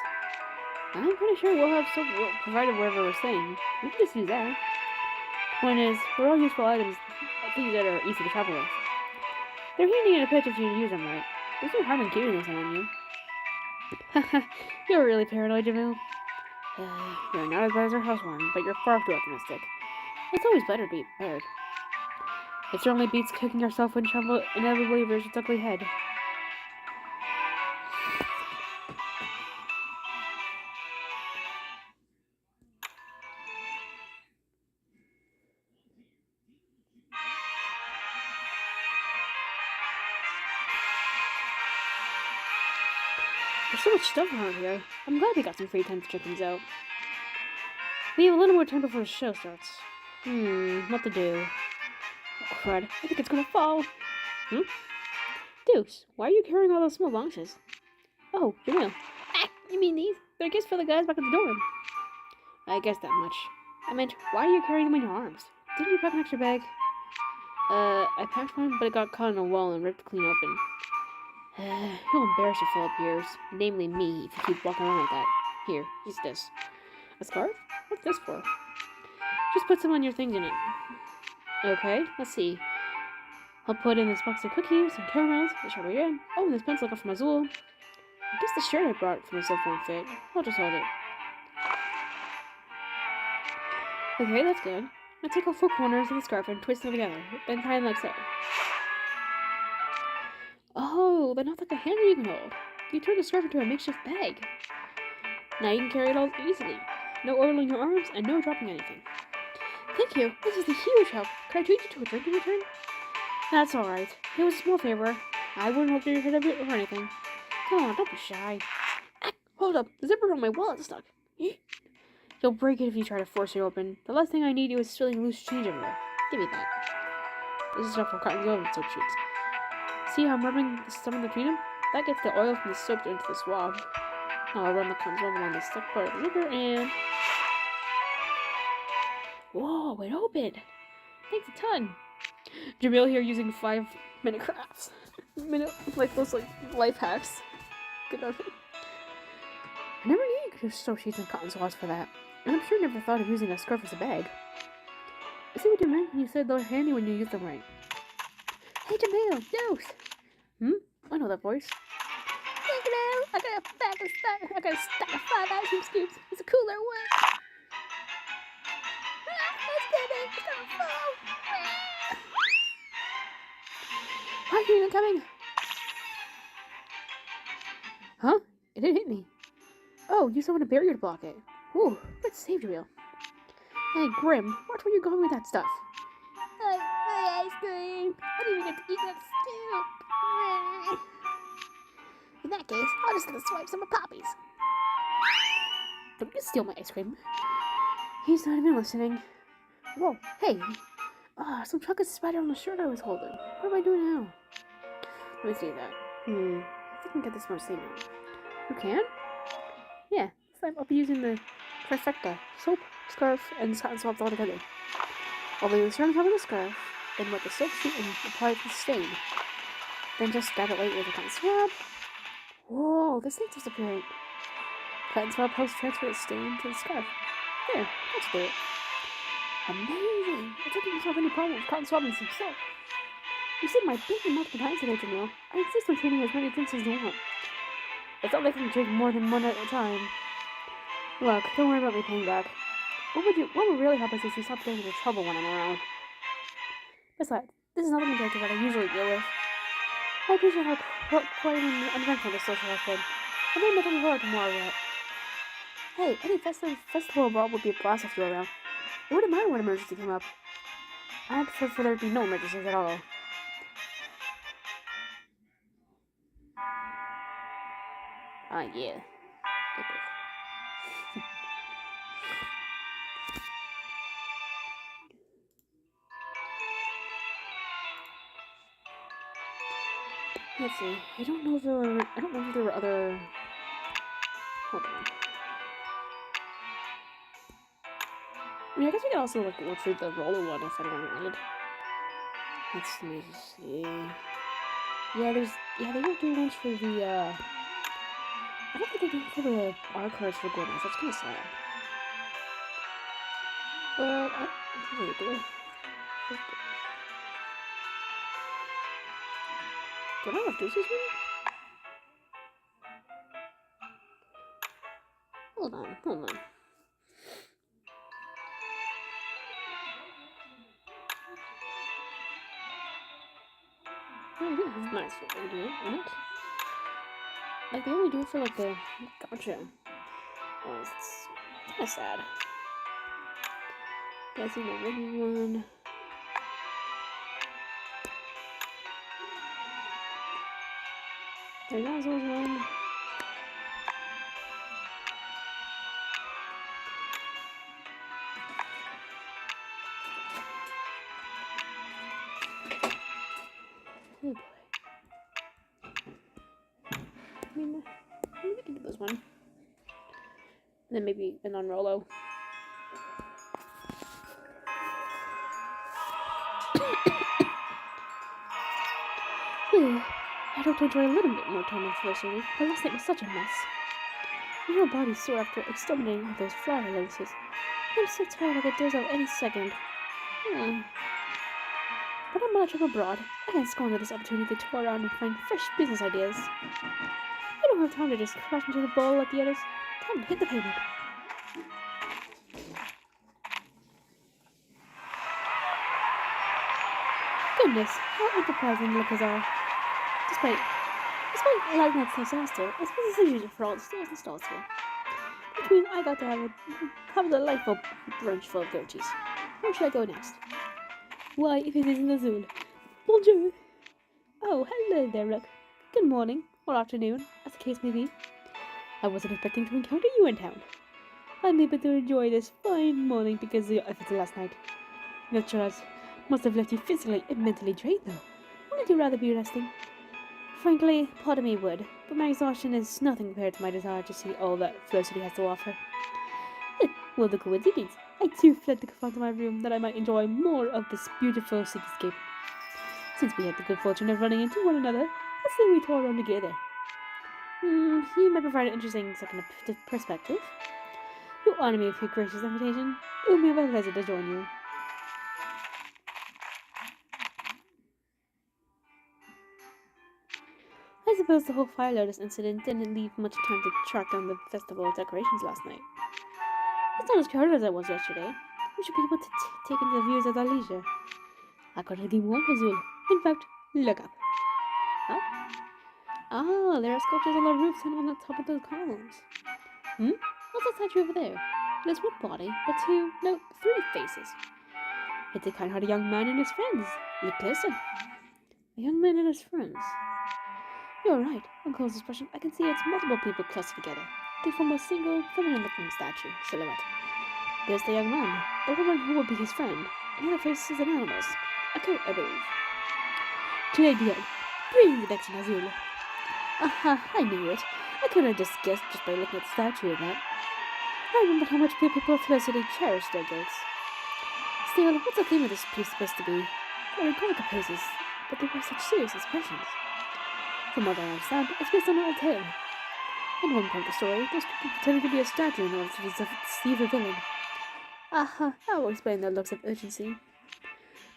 I'm pretty sure we'll have soap provided wherever we're staying. We can just use that. The point is, we're all useful items, things that are easy to travel with. They're handy in a pinch if you use them right. There's no harm in keeping them on you. Haha, you're really paranoid, Jamil. You're not as bad as our housewarming, but you're far too optimistic. It's always better to be prepared. It certainly beats kicking yourself when trouble inevitably rears its ugly head. There's so much stuff around here. I'm glad we got some free time to check things out. We have a little more time before the show starts. What to do? Oh, crud. I think it's gonna fall. Deuce, why are you carrying all those small boxes? Oh, Jamil. Ah, you mean these? They're gifts for the guys back at the dorm. I guess that much. I meant, why are you carrying them in your arms? Didn't you pack an extra bag? I packed one, but it got caught in a wall and ripped clean open. You'll embarrass your fellow peers, namely me, if you keep walking around like that. Here, use this. A scarf? What's this for? Just put some on your things in it. Okay, let's see. I'll put in this box of cookies and caramels, the sharper again. Oh, and this pencil I got from Azul. I guess the shirt I brought for myself won't fit. I'll just hold it. Okay, that's good. Now take all 4 corners of the scarf and twist them together, then tie them like so. Oh, they're not like a handle you can hold. You turn the scarf into a makeshift bag. Now you can carry it all easily. No oiling your arms and no dropping anything. Thank you. This is a huge help. Can I treat you to a drink in return? That's alright. It was a small favor. I wouldn't hold your head up or anything. Come on, don't be shy. Ah, hold up. The zipper on my wallet's stuck. You'll break it if you try to force it open. The last thing I need is spilling loose change everywhere. Give me that. This is stuff from cotton glove and soap sheets. See how I'm rubbing some in between them? That gets the oil from the soap into the swab. Now I'll run the cotton swab along the stuck part of the zipper and... Whoa, it opened! Thanks a ton! Jamil here using 5-minute crafts. Like those life hacks. Good on him. I never needed soap sheets and cotton swabs for that. And I'm sure never thought of using a scarf as a bag. I see what you meant when you said they're handy when you use them right. Hey Jamil, Deuce! I know that voice. Hey Jamil, I got a stack of 5 ice cream scoops. It's a cooler one. It's coming, it's gonna fall. Why are you even coming? Huh? It didn't hit me. Oh, you someone a barrier to block it. Ooh, let's save Jamil. Hey, Grim, watch where you're going with that stuff. My ice cream. I didn't even get to eat that stew. In that case, I'll just gonna swipe some of Poppy's. Don't you steal my ice cream. He's not even listening. Whoa, hey. Some chocolate spider on the shirt I was holding. What am I doing now? Let me see that. I think I can get this one saved now. You can? Yeah, this time I'll be using the trifecta. Soap, scarf, and cotton swabs all together. I'll lay the shirt on top of the scarf, then wet the soap sheet and apply it to the stain. Then just dab it lightly with a cotton swab. Whoa, this thing's disappearing. Cotton swab helps transfer the stain to the scarf. There, let's do it. Amazing! I don't think you solve any problem with cotton swab and some soap. You said my big multiple times today, Jamil. I insist on treating as many things as you want. It's not like I can drink more than one at a time. Look, don't worry about me paying back. What would really help us is you stop getting into trouble when I'm around. Besides, this is nothing compared to what I usually deal with. I appreciate how quite an adventure this social has been. I'm really looking forward to more of it. Hey, any festival abroad would be a blast if you were around. It wouldn't matter when an emergency came up. I'd prefer for there to be no emergencies at all. Yeah. Epic. Let's see. I don't know if there were other. Hold on. I mean, I guess we could also like look through the roller one if anyone wanted. Let me see. Yeah, they don't do ones for the I don't think they do for the R cards for GloMas. That's kind of sad. But wait, do I have deuces one? Hold on. Oh, yeah, that's nice. What do in it? Like, they only do it for, like, the gotcha. Oh, it's kind of sad. Yeah, see, no, maybe one. There's also one. Oh, boy. I mean, maybe we can do this one. And then maybe an on-Rolo. I'd hope to enjoy a little bit more time in Felicity, but last night was such a mess. My whole body's sore after exterminating all those flower lotuses. I'm so tired I could doze out any second. But I'm on a trip abroad. I can't squander this opportunity to tour around and find fresh business ideas. I don't have time to just crash into the ball like the others. Time to hit the pavement. Goodness, how enterprising the lookers are. Despite last night's disaster, it's business as usual for all the stores and stalls here. Which means I got to have a delightful brunch full of goat cheese. Where should I go next? Why, if it isn't Azul. Bonjour! Oh, hello there, Rook. Good morning, or afternoon, as the case may be. I wasn't expecting to encounter you in town. I'm able to enjoy this fine morning because of your efforts last night. Your chores must have left you physically and mentally drained, though. Wouldn't you rather be resting? Frankly, part of me would, but my exhaustion is nothing compared to my desire to see all that Felicity has to offer. Well, the coincidence. I too fled to confront my room that I might enjoy more of this beautiful cityscape. Since we had the good fortune of running into one another, let's say we tour around together. You might provide an interesting second perspective. You honor me with your gracious invitation. It will be a pleasure to join you. I suppose the whole Fire Lotus incident didn't leave much time to track down the festival decorations last night. It's not as crowded as it was yesterday. We should be able to take in the views at our leisure. I couldn't agree more, Azul. In fact, look up. Huh? Ah, there are sculptures on the roofs and on the top of those columns. What's that statue over there? There's one body, but three faces. It's a kind-hearted young man and his friends. Look closer. A young man and his friends. You're right. On close inspection, I can see it's multiple people clustered together. They form a single, feminine-looking statue silhouette. There's the young man, the woman who will be his friend, and the other face is an animal's. A coat, I believe. Today, dear. Bring the next Azul. Aha, I knew it. I could have just guessed just by looking at the statue of that. I remember how much people of Felicity cherish their goats. Still, what's the theme of this piece supposed to be? They're in comical poses, but they wear such serious expressions. From what I understand, it's based on an old tale. In one part of the story, those people pretended to be a statue in order to deceive a villain. Aha, that will explain their looks of urgency.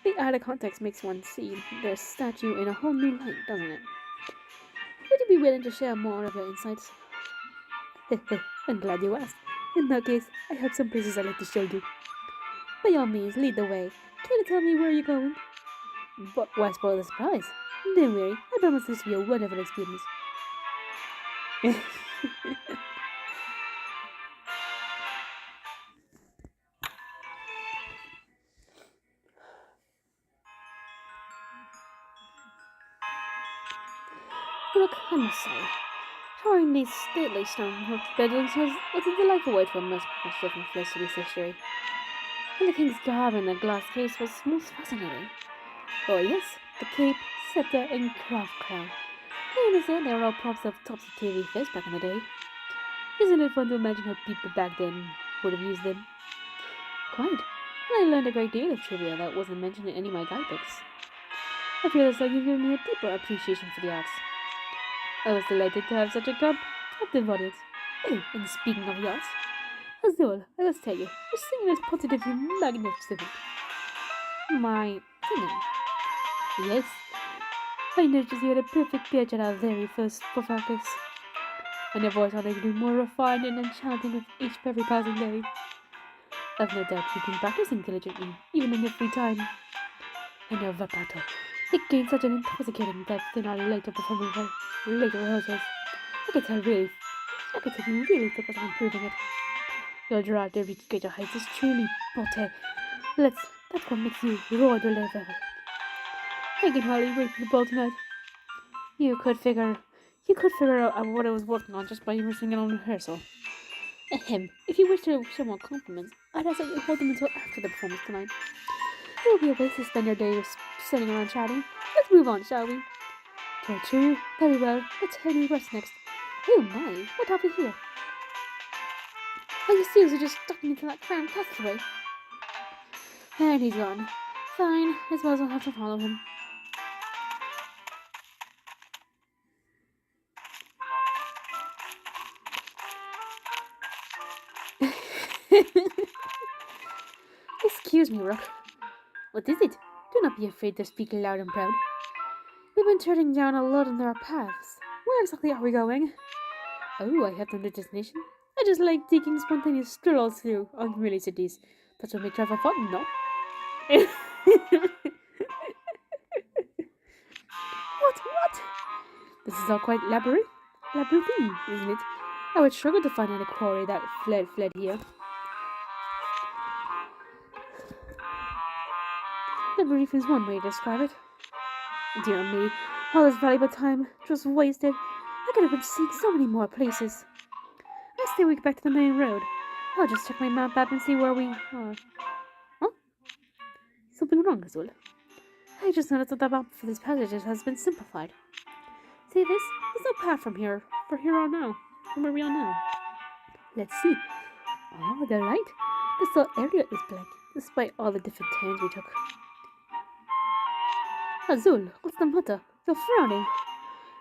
The added context makes one see their statue in a whole new light, doesn't it? Would you be willing to share more of your insights? I'm glad you asked. In that case, I have some places I'd like to show you. By all means, lead the way. Care to tell me where you're going? But why spoil the surprise? Don't worry, I promise this will be a wonderful experience. Look, I must say, touring these stately stone buildings was a delightful way to immerse myself in Felicity's history. And the king's garb in the glass case was most fascinating. Oh yes, the cape, scepter, and craft crown. I understand they were all props of topsy-turvy affairs back in the day. Isn't it fun to imagine how people back then would have used them? Quite. And I learned a great deal of trivia that wasn't mentioned in any of my guidebooks. I feel as though you've given me a deeper appreciation for the arts. I was delighted to have such a captive audience. Oh, and speaking of yachts, Azul, I must tell you, your singing is positively magnificent. My singing? Yes. I noticed you had a perfect pitch at our very first performance, and your voice only grew more refined and enchanting with each very passing day. I've no doubt you've been practicing diligently, even in your free time. And your vibrato, it gained such an intoxicating depth in our later rehearsals. I could tell you really focus on improving it. Your drive to reach greater heights is truly botte. That's what makes you roar the level. I can hardly wait for the ball tonight. You could figure out what I was working on just by rehearsing it on rehearsal. Ahem. If you wish to show more compliments, I'd ask that you hold them until after the performance tonight. It will be a waste to spend your day sitting around chatting. Let's move on, shall we? True. Very well. Let's head to what's next. Oh my, what have we here? Are you seriously just ducking into that crown passageway? And he's gone. Fine, I suppose I'll have to follow him. Excuse me, Rook. What is it? Do not be afraid to speak loud and proud. We've been turning down a lot in our paths. Where exactly are we going? Oh, I have no destination. I just like taking spontaneous strolls through unfamiliar cities. That's what makes travel fun, no? What? This is all quite labyrinthine, isn't it? I would struggle to find any quarry that fled here. Labyrinth is one way to describe it. Dear me, all this valuable time just wasted. I could have been seeing so many more places. I stay week back to the main road. I'll just check my map app and see where we are. Huh? Something wrong, Azul. I just noticed that the map for these passages has been simplified. See this? There's no path from where we are now. Let's see. Oh, they're right. This whole area is blank, despite all the different turns we took. Azul, what's the matter? You're frowning.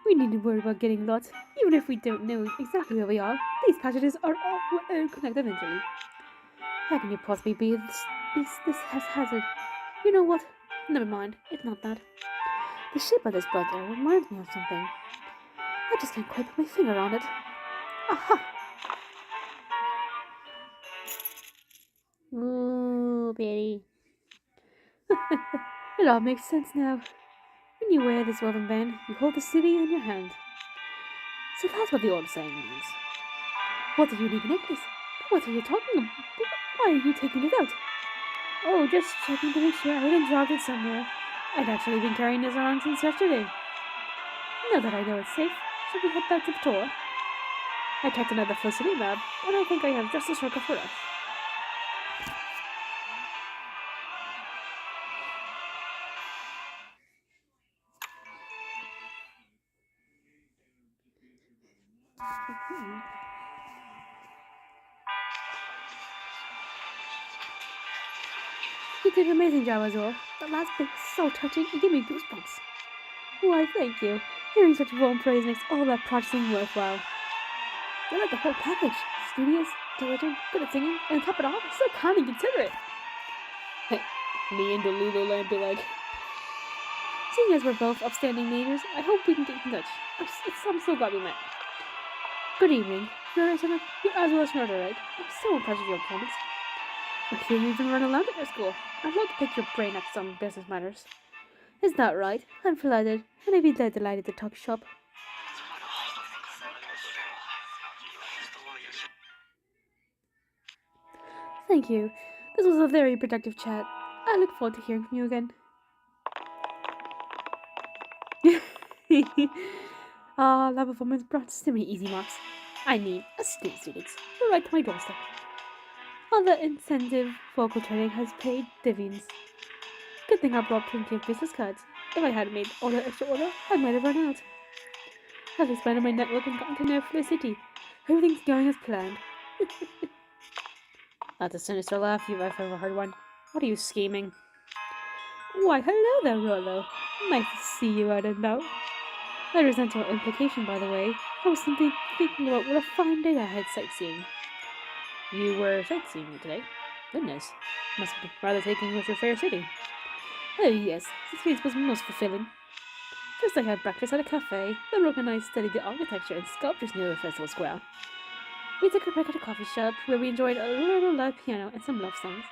We needn't worry about getting lost. Even if we don't know exactly where we are, these passages are all connected eventually. How can you possibly be this haphazard? You know what? Never mind. It's not that. The shape of this bugger reminds me of something. I just can't quite put my finger on it. Aha! Ooh, Betty. It all makes sense now. When you wear this woven band, you hold the city in your hand. So that's what the old saying means. What a unique necklace. What are you talking about? Why are you taking it out? Oh, just checking to make sure I hadn't dropped it somewhere. I'd actually been carrying this around since yesterday. Now that I know it's safe, should we head back to the tour? I checked another Felicity map, and I think I have just a circle for us. You did an amazing job, Azul. That last bit was so touching, it gave me goosebumps. Why, thank you. Hearing such warm praise makes all that practicing worthwhile. I like the whole package. Studious, diligent, good at singing, and on top of it all, so kind and considerate. Hey, me and the Lululand be like, seeing as we're both upstanding neighbors, I hope we can get in touch. I'm so glad we met. Good evening. You're Azul Snurder, right? I'm so impressed with your performance. I hear you even run around at your school. I'd love to pick your brain at some business matters. Is that right? I'm delighted, and I'd be delighted to talk shop. Thank you. This was a very productive chat. I look forward to hearing from you again. Lab performance brought so many easy marks. I mean, esteemed students, you're right to my doorstep. All the incentive vocal training has paid dividends. Good thing I brought plenty of business cards. If I hadn't made all that extra order, I might have run out. I've expanded my network and gotten to know the city. Everything's going as planned. That's a sinister laugh if I've ever heard one. What are you scheming? Why, hello there, Rollo. Nice to see you out and about. I resent your implication, by the way. I was simply thinking about what a fine day I had sightseeing. You were sightseeing today? Goodness. Must be rather taking with your fair city. Oh yes, the experience was most fulfilling. First I had breakfast at a cafe, then Rook and I studied the architecture and sculptures near the festival square. We took a break at a coffee shop where we enjoyed a little live piano and some love songs.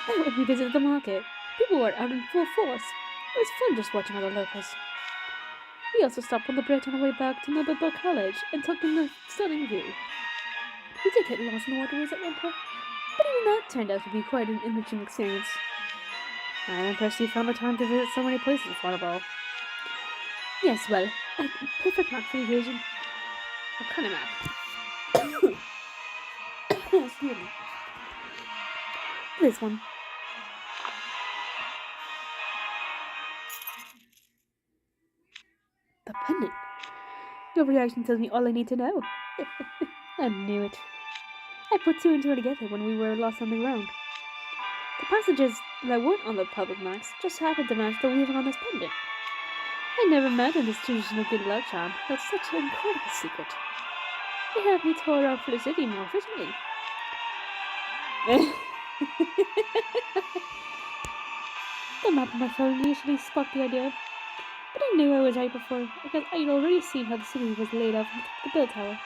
Oh, and we visited the market. People were out in full force. It was fun just watching other locals. We also stopped on the bridge on our way back to Noble College and took in the stunning view. We did get lost in the waterways at one point, but even that turned out to be quite an enriching experience. I'm impressed you found the time to visit so many places, Waterball. Yes, well, a perfect map for the occasion. What kind of map? Excuse me. This one. The pendant. Your reaction tells me all I need to know. I knew it. I put two and two together when we were lost on the ground. The passages that weren't on the public maps just happened to match the weaving on this pendant. I never imagined this traditional good luck charm held such an incredible secret. It helped me tour around Felicity more efficiently. The map on my phone initially sparked the idea, but I knew I was right before because I had already seen how the city was laid out from the bell tower.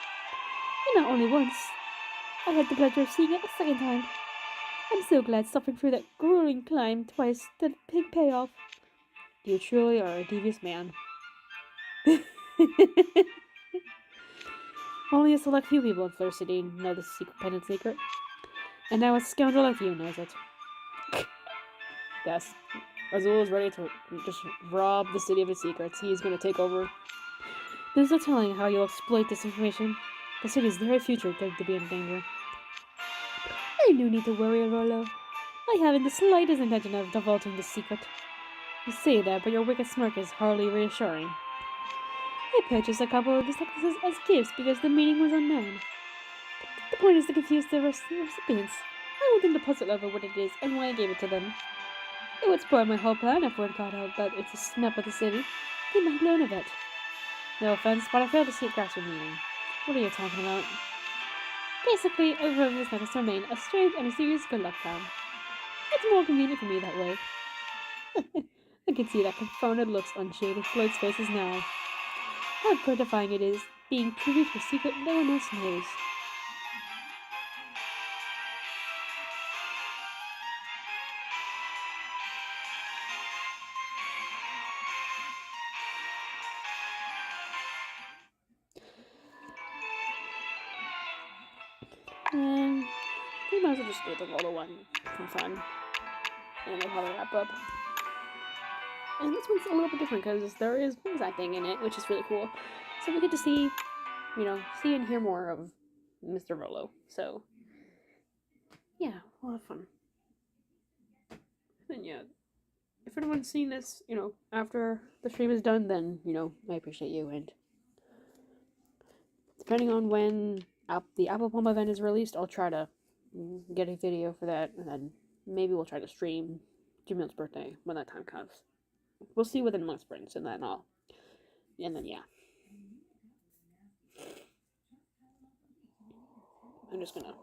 And not only once, I had the pleasure of seeing it a second time. I'm so glad suffering through that grueling climb twice did a big payoff. You truly are a devious man. Only a select few people in Fleur City know the pendant secret. And now a scoundrel like you knows it. Yes, Azul is ready to just rob the city of its secrets. He's going to take over. There's no telling how you'll exploit this information. The city's very future could be in danger. I no need to worry, Rollo. I haven't the slightest intention of divulging the secret. You say that, but your wicked smirk is hardly reassuring. I purchased a couple of these necklaces as gifts because the meaning was unknown. The point is to confuse the recipients. I want them to puzzle over what it is and why I gave it to them. It would spoil my whole plan if word got out that it's a snap of the city. They might learn of it. No offense, but I fail to see it grasp your meaning. What are you talking about? Basically, I prefer this necklace to remain a strange and mysterious good luck charm. It's more convenient for me that way. I can see that confounded looks on shaded Floyd's faces now. How gratifying it is, being privy to a secret no one else knows. And we might as well just do the Rollo one for fun. And we'll probably wrap up. And this one's a little bit different because there is voice acting in it, which is really cool. So we get to see, see and hear more of Mr. Rollo. So, yeah, a lot of fun. And yeah, if anyone's seen this, after the stream is done, then, I appreciate you. And depending on when the Apple Palm event is released, I'll try to get a video for that. And then maybe we'll try to stream Jamil's birthday when that time comes. We'll see within month sprints and then all. And then, yeah. I'm just gonna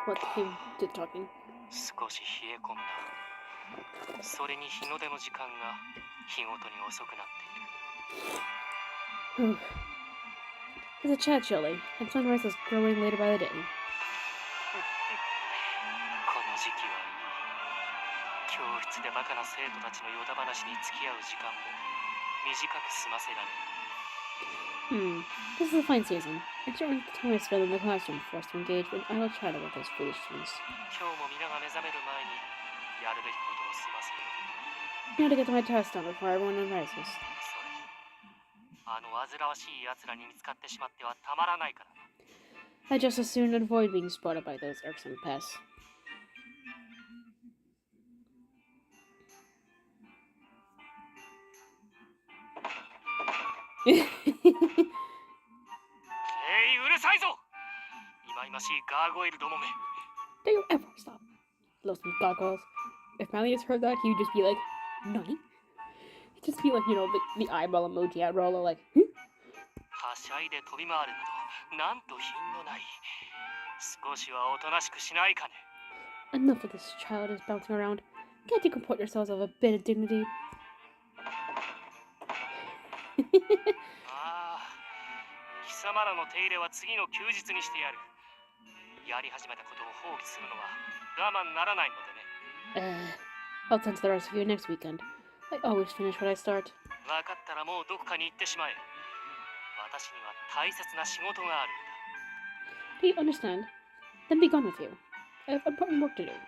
let him do the talking. 少し冷え込んだ。それに日の出の時間が日ごとに遅くなっている。It's a tad chilly, and sunrise is growing later by the day. この時期はいい。教室鬱でバカな生徒たちのヨタ話に付き合う時間も短く済ませられる。This is a fine season. It's during the time I spend in the classroom forced to engage in idle chatter with those foolish students. 今日も皆が目覚める前にやるべきことを済ませよう。 Now to get my test done before everyone arises. それ、あの煩わしい奴らに見つかってしまってはたまらないから。 I just as soon avoid being spotted by those irksome pests. うるさいぞ、忌々しいガーゴイルどもめ。 Do you ever stop? Lonesome gargoyles. If Miley heard that, he would just be like, Nani? He'd just be like, you know, the eyeball emoji at Rollo, like, はしゃいで飛び回るなど、なんと品のない。少しはおとなしくしないかね。 Enough of this child is bouncing around. Can't you comport yourselves of a bit of dignity? ああ、貴様らの手入れは次の休日にしてやる。やり始めたことを放棄するのは我慢ならないのでね。I'll tend to the rest of you next weekend. I always finish what I start. 分かったらもうどこかに行ってしまえ。私には大切な仕事があるんだ。 Do you understand? Then be gone with you. I have important work to do. やっ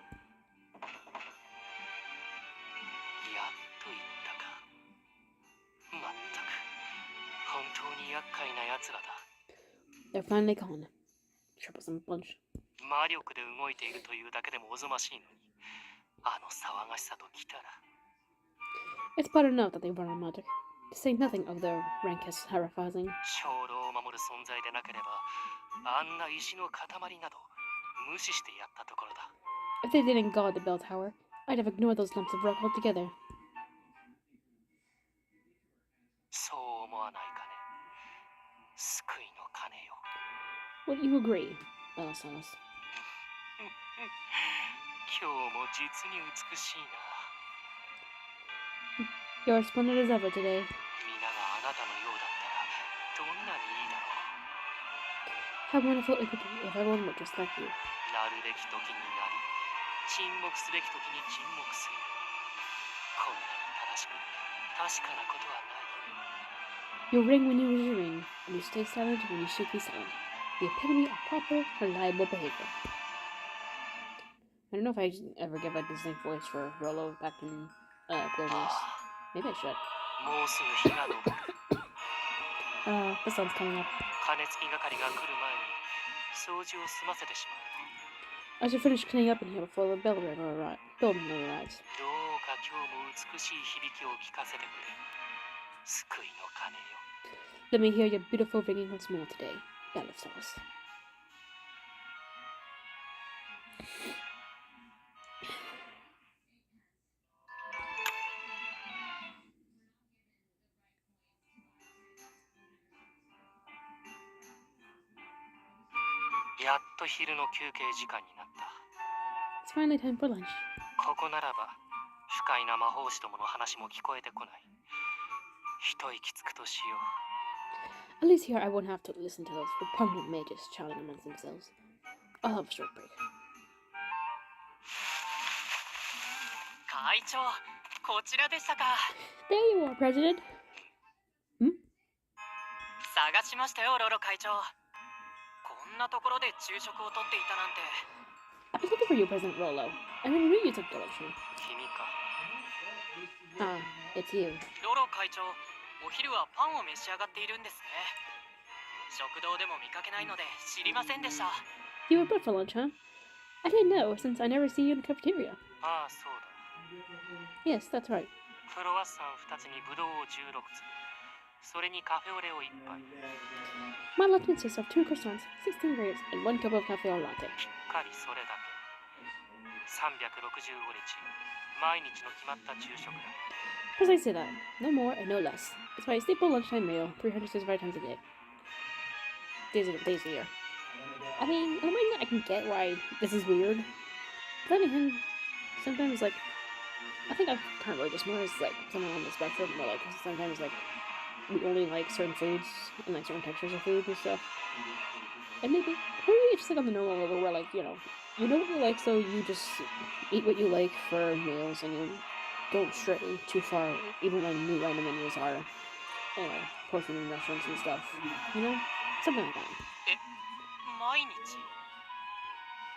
と言ったか。まったく、本当に厄介な奴らだ。 They're finally gone. Troublesome bunch. 魔力で動いているというだけでもおぞましいのに、あの騒がしさときたら。 It's bad enough that they run on magic, to say nothing of their rankest terrifying. 生老を守る存在でなければ、あんな石の塊など無視してやったところだ。 If they didn't guard the bell tower, I'd have ignored those lumps of rock altogether. そう思わないかね。救いの鐘よ。 Would you agree, Bellasaurus? 今日も実に美しいな。 You're as splendid as ever today. 皆があなたのようだったらどんなにいいだろう。 How wonderful it would be if everyone were just like you. なるべき時になり、沈黙すべき時に沈黙する。こんなに正しく確かなことはない。 You ring when you wish to ring, and you stay silent when you should be silent. The epitome of proper, reliable behavior. I don't know if I ever give a distinct voice for Rollo back in GloMas. Maybe I should. もうすぐ日が昇る。 The sun's coming up. 鐘つき係が来る前に掃除を済ませてしまう。 I should finish cleaning up in here before the building arrives. どうか今日も美しい響きを聞かせてくれ。救いの鐘よ。 Let me hear your beautiful ringing once more today, Bellasaurus.やっと昼の休憩時間になった。 It's finally time for lunch. ここならば不快な魔法師どもの話も聞こえてこない。一息つくとしよう。 At least here I won't have to listen to those repugnant mages chatting amongst themselves. I'll have a short break. 会長、こちらでしたか。 There you are, President. 探しましたよ、ロロ会長。こんなところで昼食をとっていたなんて。 I was looking for you, President Rollo. I never knew you took direction. 君か。 Ah, it's you. ロロ会長、お昼はパンを召し上がっているんですね。食堂でも見かけないので知りませんでした。 You were brought for lunch, huh? I didn't know, since I never see you in the cafeteria. ああ、そうだ。 Yes, that's right. クロワッサン2つにブドウを16粒。それにカフェオレを1杯。 My lunch consists of 2 croissants, 16 grapes, and 1 cup of cafe au latte. しっかりそれだけ。365日、毎日の決まった昼食だ。 Precisely that. No more and no less. It's my staple lunchtime meal, 365 times a day. Days a year. I mean, I can get why this is weird. But then again, sometimes, like, I think I've kind of wrote this more as, like, someone on the spectrum, where, like, sometimes, like, we only like certain foods and, like, certain textures of food and stuff. And maybe it's just, like, on the normal level where, like, you know what you like, so you just eat what you like for meals, and you go stray too far, even when new random menus are, posted in restaurants and stuff. You know? Something like that.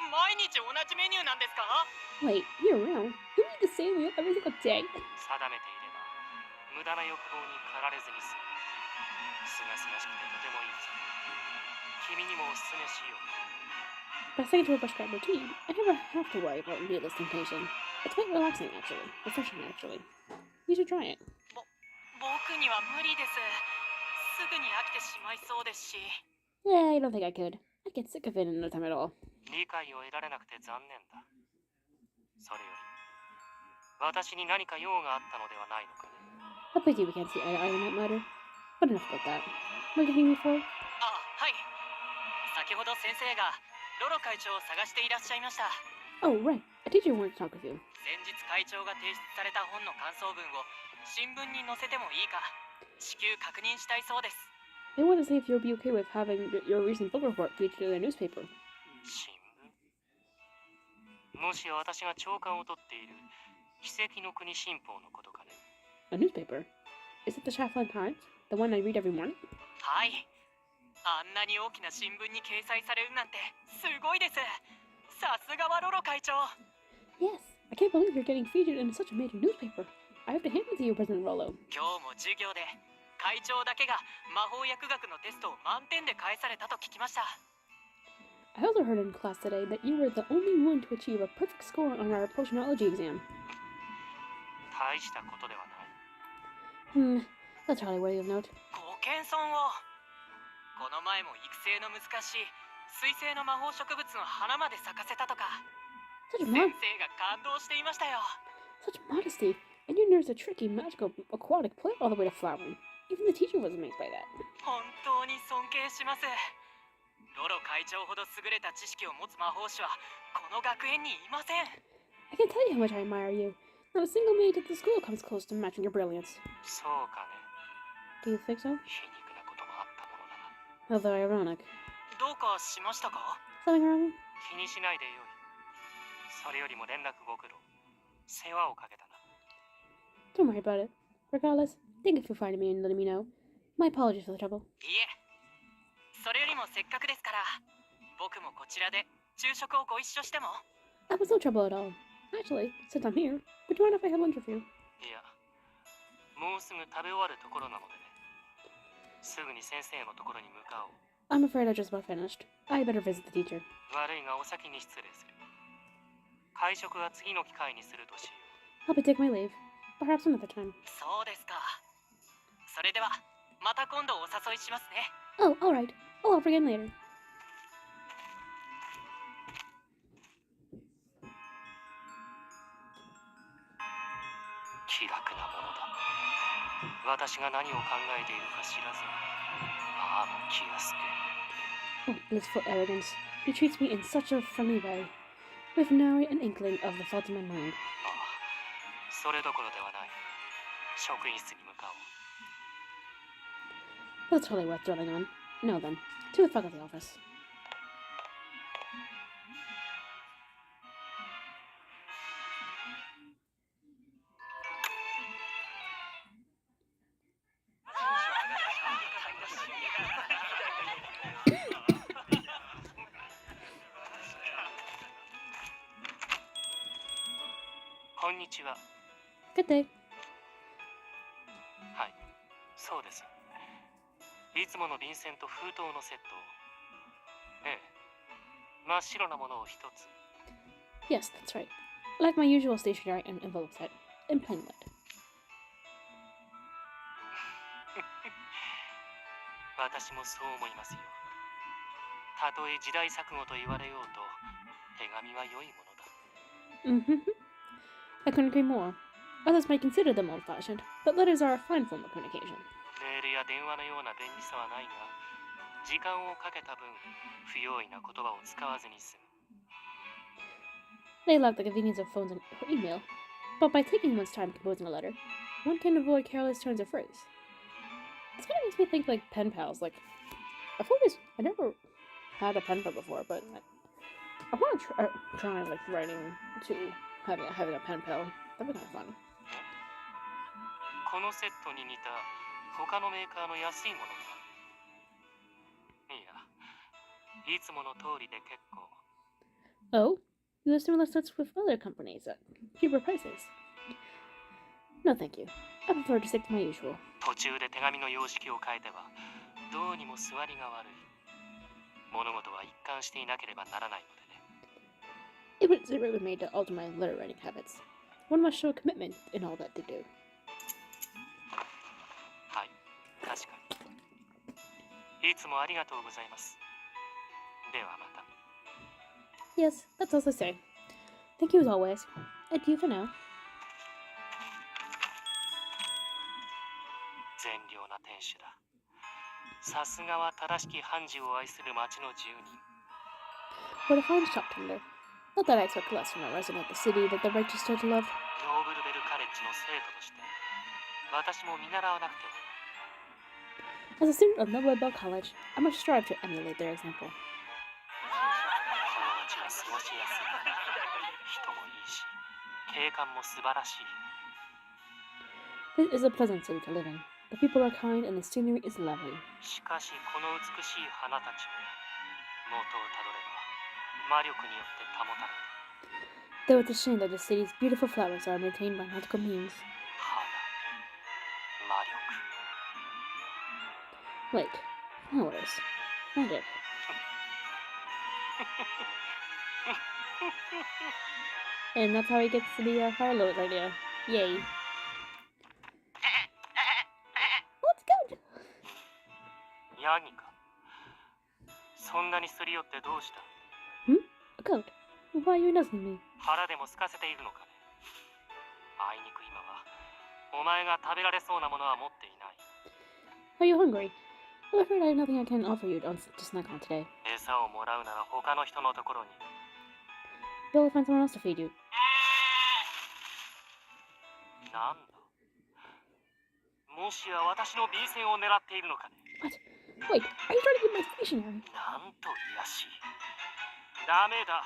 毎日同じメニューなんですか？ Wait, year round? You eat the same meal every single day? 定めていれば無駄な欲望に駆られずに済む。すがすがしくてとてもいいぞ。君にもおすすめしよう。 By sticking to a prescribed routine, I never have to worry about needless temptation. It's quite relaxing, actually. Refreshing, actually. You should try it. 僕には無理です。すぐに飽きてしまいそうですし。 Yeah, I don't think I could. I'd get sick of it in no time at all. 理解を得られなくて残念だ。それより、私に何か用があったのではないのかね。How pity we can't see eye to eye on that matter. But enough about that. What are you looking for? はい。先ほど先生がロロ会長を探していらっしゃいました。 Oh, right. A teacher wanted to talk with you. 先日会長が提出された本の感想文を新聞に載せてもいいか至急確認したいそうです。 They want to see if you'll be okay with having your recent book report featured in their newspaper. 新聞？もし私が朝刊を取っている奇跡の国新報のことかね。 A newspaper? Is it the Shaflan Times? The one I read every morning? はい。あんなに大きな新聞に掲載されるなんてすごいです。さすがはロロ会長。 Yes. I can't believe you're getting featured in such a major newspaper. I have to hand it to you, President Rollo. 今日も授業で会長だけが魔法薬学のテストを満点で返されたと聞きました。 I also heard in class today that you were the only one to achieve a perfect score on our potionology exam. 大したことではない。That's hardly worthy of note. ご謙遜を。この前も育成の難しい水生の魔法植物の花まで咲かせたとか。 Such 先生が感動していましたよ。 such modesty. And you nursed a tricky, magical, aquatic plant all the way to flowering. Even the teacher was amazed by that. 本当に尊敬します。ロロ会長ほど優れた知識を持つ魔法師はこの学園にいません。 I can't tell you how much I admire you. Not a single mate at the school comes close to matching your brilliance. そうかね。 Do you think so? 皮肉なこともあったものだな。 Although ironic. どうかしましたか？ Something wrong? 気にしないでよい。それよりも連絡ご苦労。世話をかけたな。 Don't worry about it. Regardless, thank you for finding me and letting me know. My apologies for the trouble. いえ。それよりもせっかくですから、僕もこちらで昼食をご一緒しても。 That was no trouble at all. Actually, since I'm here, would you mind if I have lunch with you? いや、もうすぐ食べ終わるところなのでね。すぐに先生のところに向かおう。 I'm afraid I just about finished. I better visit the teacher. 悪いがお先に失礼する。会食は次の機会にするとしよう。 I'll be taking my leave. Perhaps another time. そうですか。それでは、また今度お誘いしますね。 Oh, alright. I'll offer again later. 気楽なものだ。私が何を考えているか知らず、ああも気安く。 Oh, blissful arrogance. He treats me in such a friendly way, with nary an inkling of the thoughts in my mind. ああ、それどころではない。職員室に向かおう。 That's totally worth dwelling on. Now then, to the faculty office. こんにちは。 Good day. はい、そうです。いつもの便箋と封筒のセットを。ええ、真っ白なものを一つ。 Yes, that's right. Like my usual stationery and envelope set, in plain white. 私もそう思いますよ。たとえ時代錯誤と言われようと、手紙は良いものだ。Mm-hmm. I couldn't agree more. Others may consider them old-fashioned, but letters are a fine form of communication. メールや電話のような便利さはないが、時間をかけた分、不用意な言葉を使わずに済む。 They lack the convenience of phones or email, but by taking one's time composing a letter, one can avoid careless turns of phrase. This kind of makes me think like pen pals. Like, I never had a pen pal before, but I want to try like writing to having a pen pal. That'd be kind of fun. このセットに似た他のメーカーの安いものが。いや、いつもの通りで結構。Oh? You have similar sets with other companies at cheaper prices. No, thank you. I prefer to stick to my usual. 途中で手紙の様式を変えては、どうにも座りが悪い。物事は一貫していなければならないのでね。It was deliberately made to alter my letter writing habits. One must show commitment in all that they do. はい、確かに。いつもありがとうございます。ではまた。Yes, that's all I say. Thank you as always. Adieu for now. 善良な店主だ。さすがは正しき判事を愛する町の住人。What a fine shop tender. Not that I expect less from a resident of the city that the righteous judge love. ノーブルベルカレッジの生徒として、私も見習わなくては。As a student of Noble Bell College, I must strive to emulate their example. この町は過ごしやすい。人もいいし、景観も素晴らしい。This is a pleasant city to live in. The people are kind and the scenery is lovely. しかしこの美しい花たちも元をたどれば魔力によって保たれて。Though it's a shame that the city's beautiful flowers are maintained by magical means. 花、魔力。Like flowers. Magic. And that's how he gets to the Fire Lord's idea. Yay. Let's go! ヤギか。そんなにすり寄ってどうした？ A goat. Why are you nuzzling me? 腹でも空かせているのかね。あいにく今はお前が食べられそうなものは持っていない。Are you hungry? I'm afraid I have nothing I can offer you to snack on today. 餌をもらうなら他の人のところに。You'll find someone else to feed you. なんだ。もしや私の B 線を狙っているのかね。What? Wait, are you trying to get my stationery? なんと卑しい。ダメだ。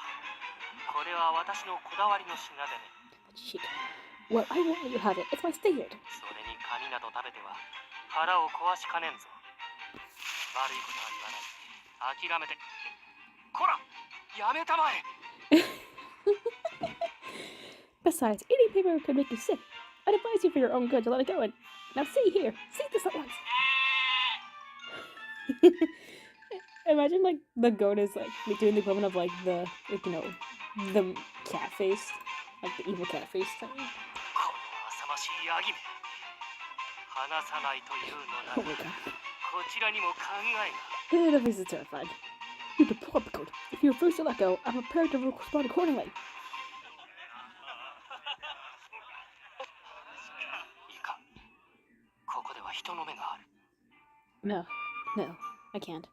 これは私のこだわりの品でね。Shit. Well, I won't let you have it. It's my standard. それにカニなど食べては腹を壊しかねんぞ。悪いことは言わない。諦めて。こら、やめたまえ。Besides, eating paper could make you sick. I'd advise you for your own good to let it go. And now see here. See this at once. Imagine like the goat is like doing the equivalent of like the the cat face, like the evil cat face thing. この浅ましいヤギめ。話さないというのなら、 Oh my god. こちらにも考えが。The face is terrified. You deplorable goat. If you refuse to let go, I'm prepared to respond accordingly. いいか。ここでは人の目がある。 No, I can't.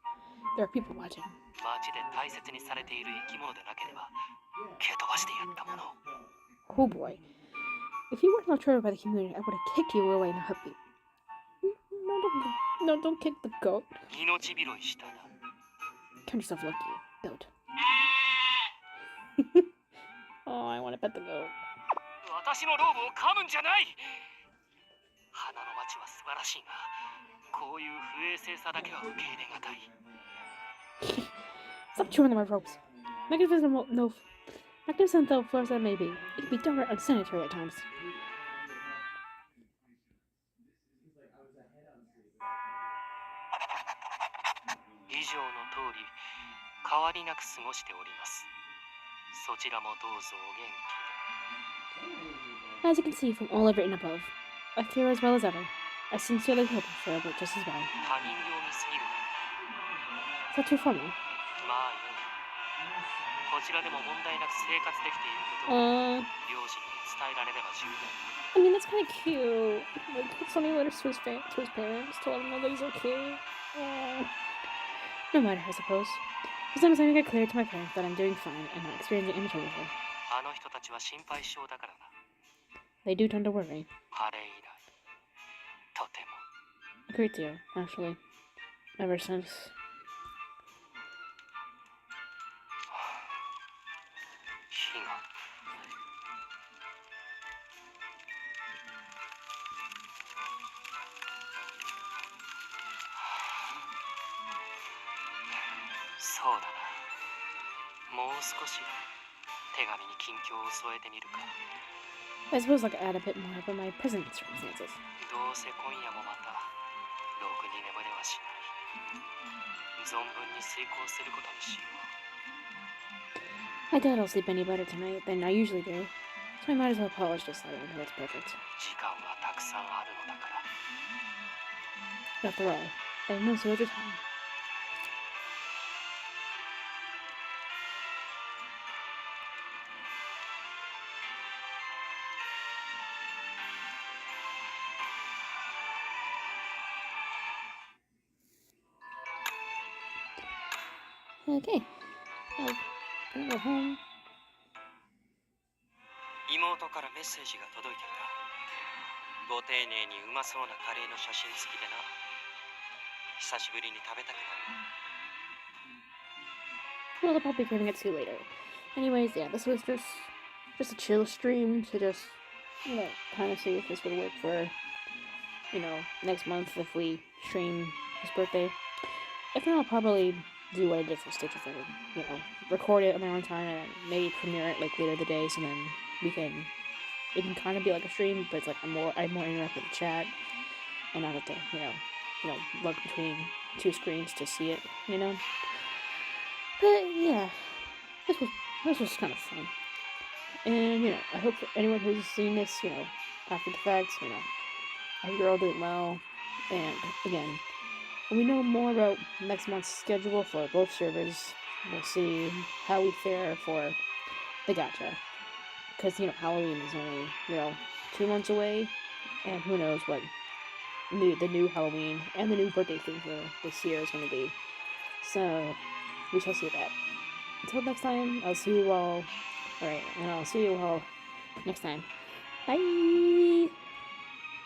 There are people watching. 町で大切にされている生き物でなければ蹴飛ばしてやったもの。 Oh boy. If you weren't not treated by the community, I would have kicked you away in a heartbeat. No, don't kick the goat. 命拾いしたな。 Turn yourself lucky, goat. Oh, I want to pet the goat. 私のローブを噛むんじゃない。花の町は素晴らしいが、こういう不衛生さだけは受け入れがたい。 Stop chewing on my ropes. Magnificent though flowers that may be, it can be downright unsanitary at times. 以上の通り、変わりなく過ごしております。そちらもどうぞお元気で。 As you can see from all I've written above, I fare as well as ever. I sincerely hope you fare but just as well. 他人用に過ぎる。 Is that too formal? まあよい。こちらでも問題なく生活できていることを両親に伝えられれば十分。 I mean, that's kind of cute. Like, sending letters to his parents to let him know that he's okay. No matter, I suppose. As long as I make it clear to my parents that I'm doing fine and not experiencing any trouble. あの人たちは心配性だからな。 They do tend to worry. あれ以来、とても。 Agreed to you, actually. Ever since. 火が。 What そうだな。もう少し手紙に近況を添えてみるか。 I suppose like add a bit more about my present circumstances. どうせ今夜もまたろくに眠れはしない。存分に遂行することにしよう。 I doubt I'll sleep any better tonight than I usually do, so I might as well polish this letter until it's perfect. 時間はたくさんあるのだから。 After all, I have no soldier time. Okay, I'll go home. 妹からメッセージが届いていた。ご丁寧にうまそうなカレーの写真付きでな。久しぶりに食べたくなる。 Well, I'll probably be giving it to you later. Anyways, yeah, this was just a chill stream to just, kind of see if this would work for, next month if we stream his birthday. If not, I'll probably do what I did for Stitcher Third, record it on my own time and then maybe premiere it like later the day, so then it can kind of be like a stream, but it's like I'm more interactive with the chat and not have to, look between two screens to see it, But yeah, this was kind of fun. And, I hope for anyone who's seen this, after the fact, I hope you're all doing well. And again, when we know more about next month's schedule for both servers, we'll see how we fare for the gacha. Because, Halloween is only, 2 months away, and who knows what the new Halloween and the new birthday theme for this year is going to be. So, we shall see that. Until next time, I'll see you all. Alright, and I'll see you all next time. Bye!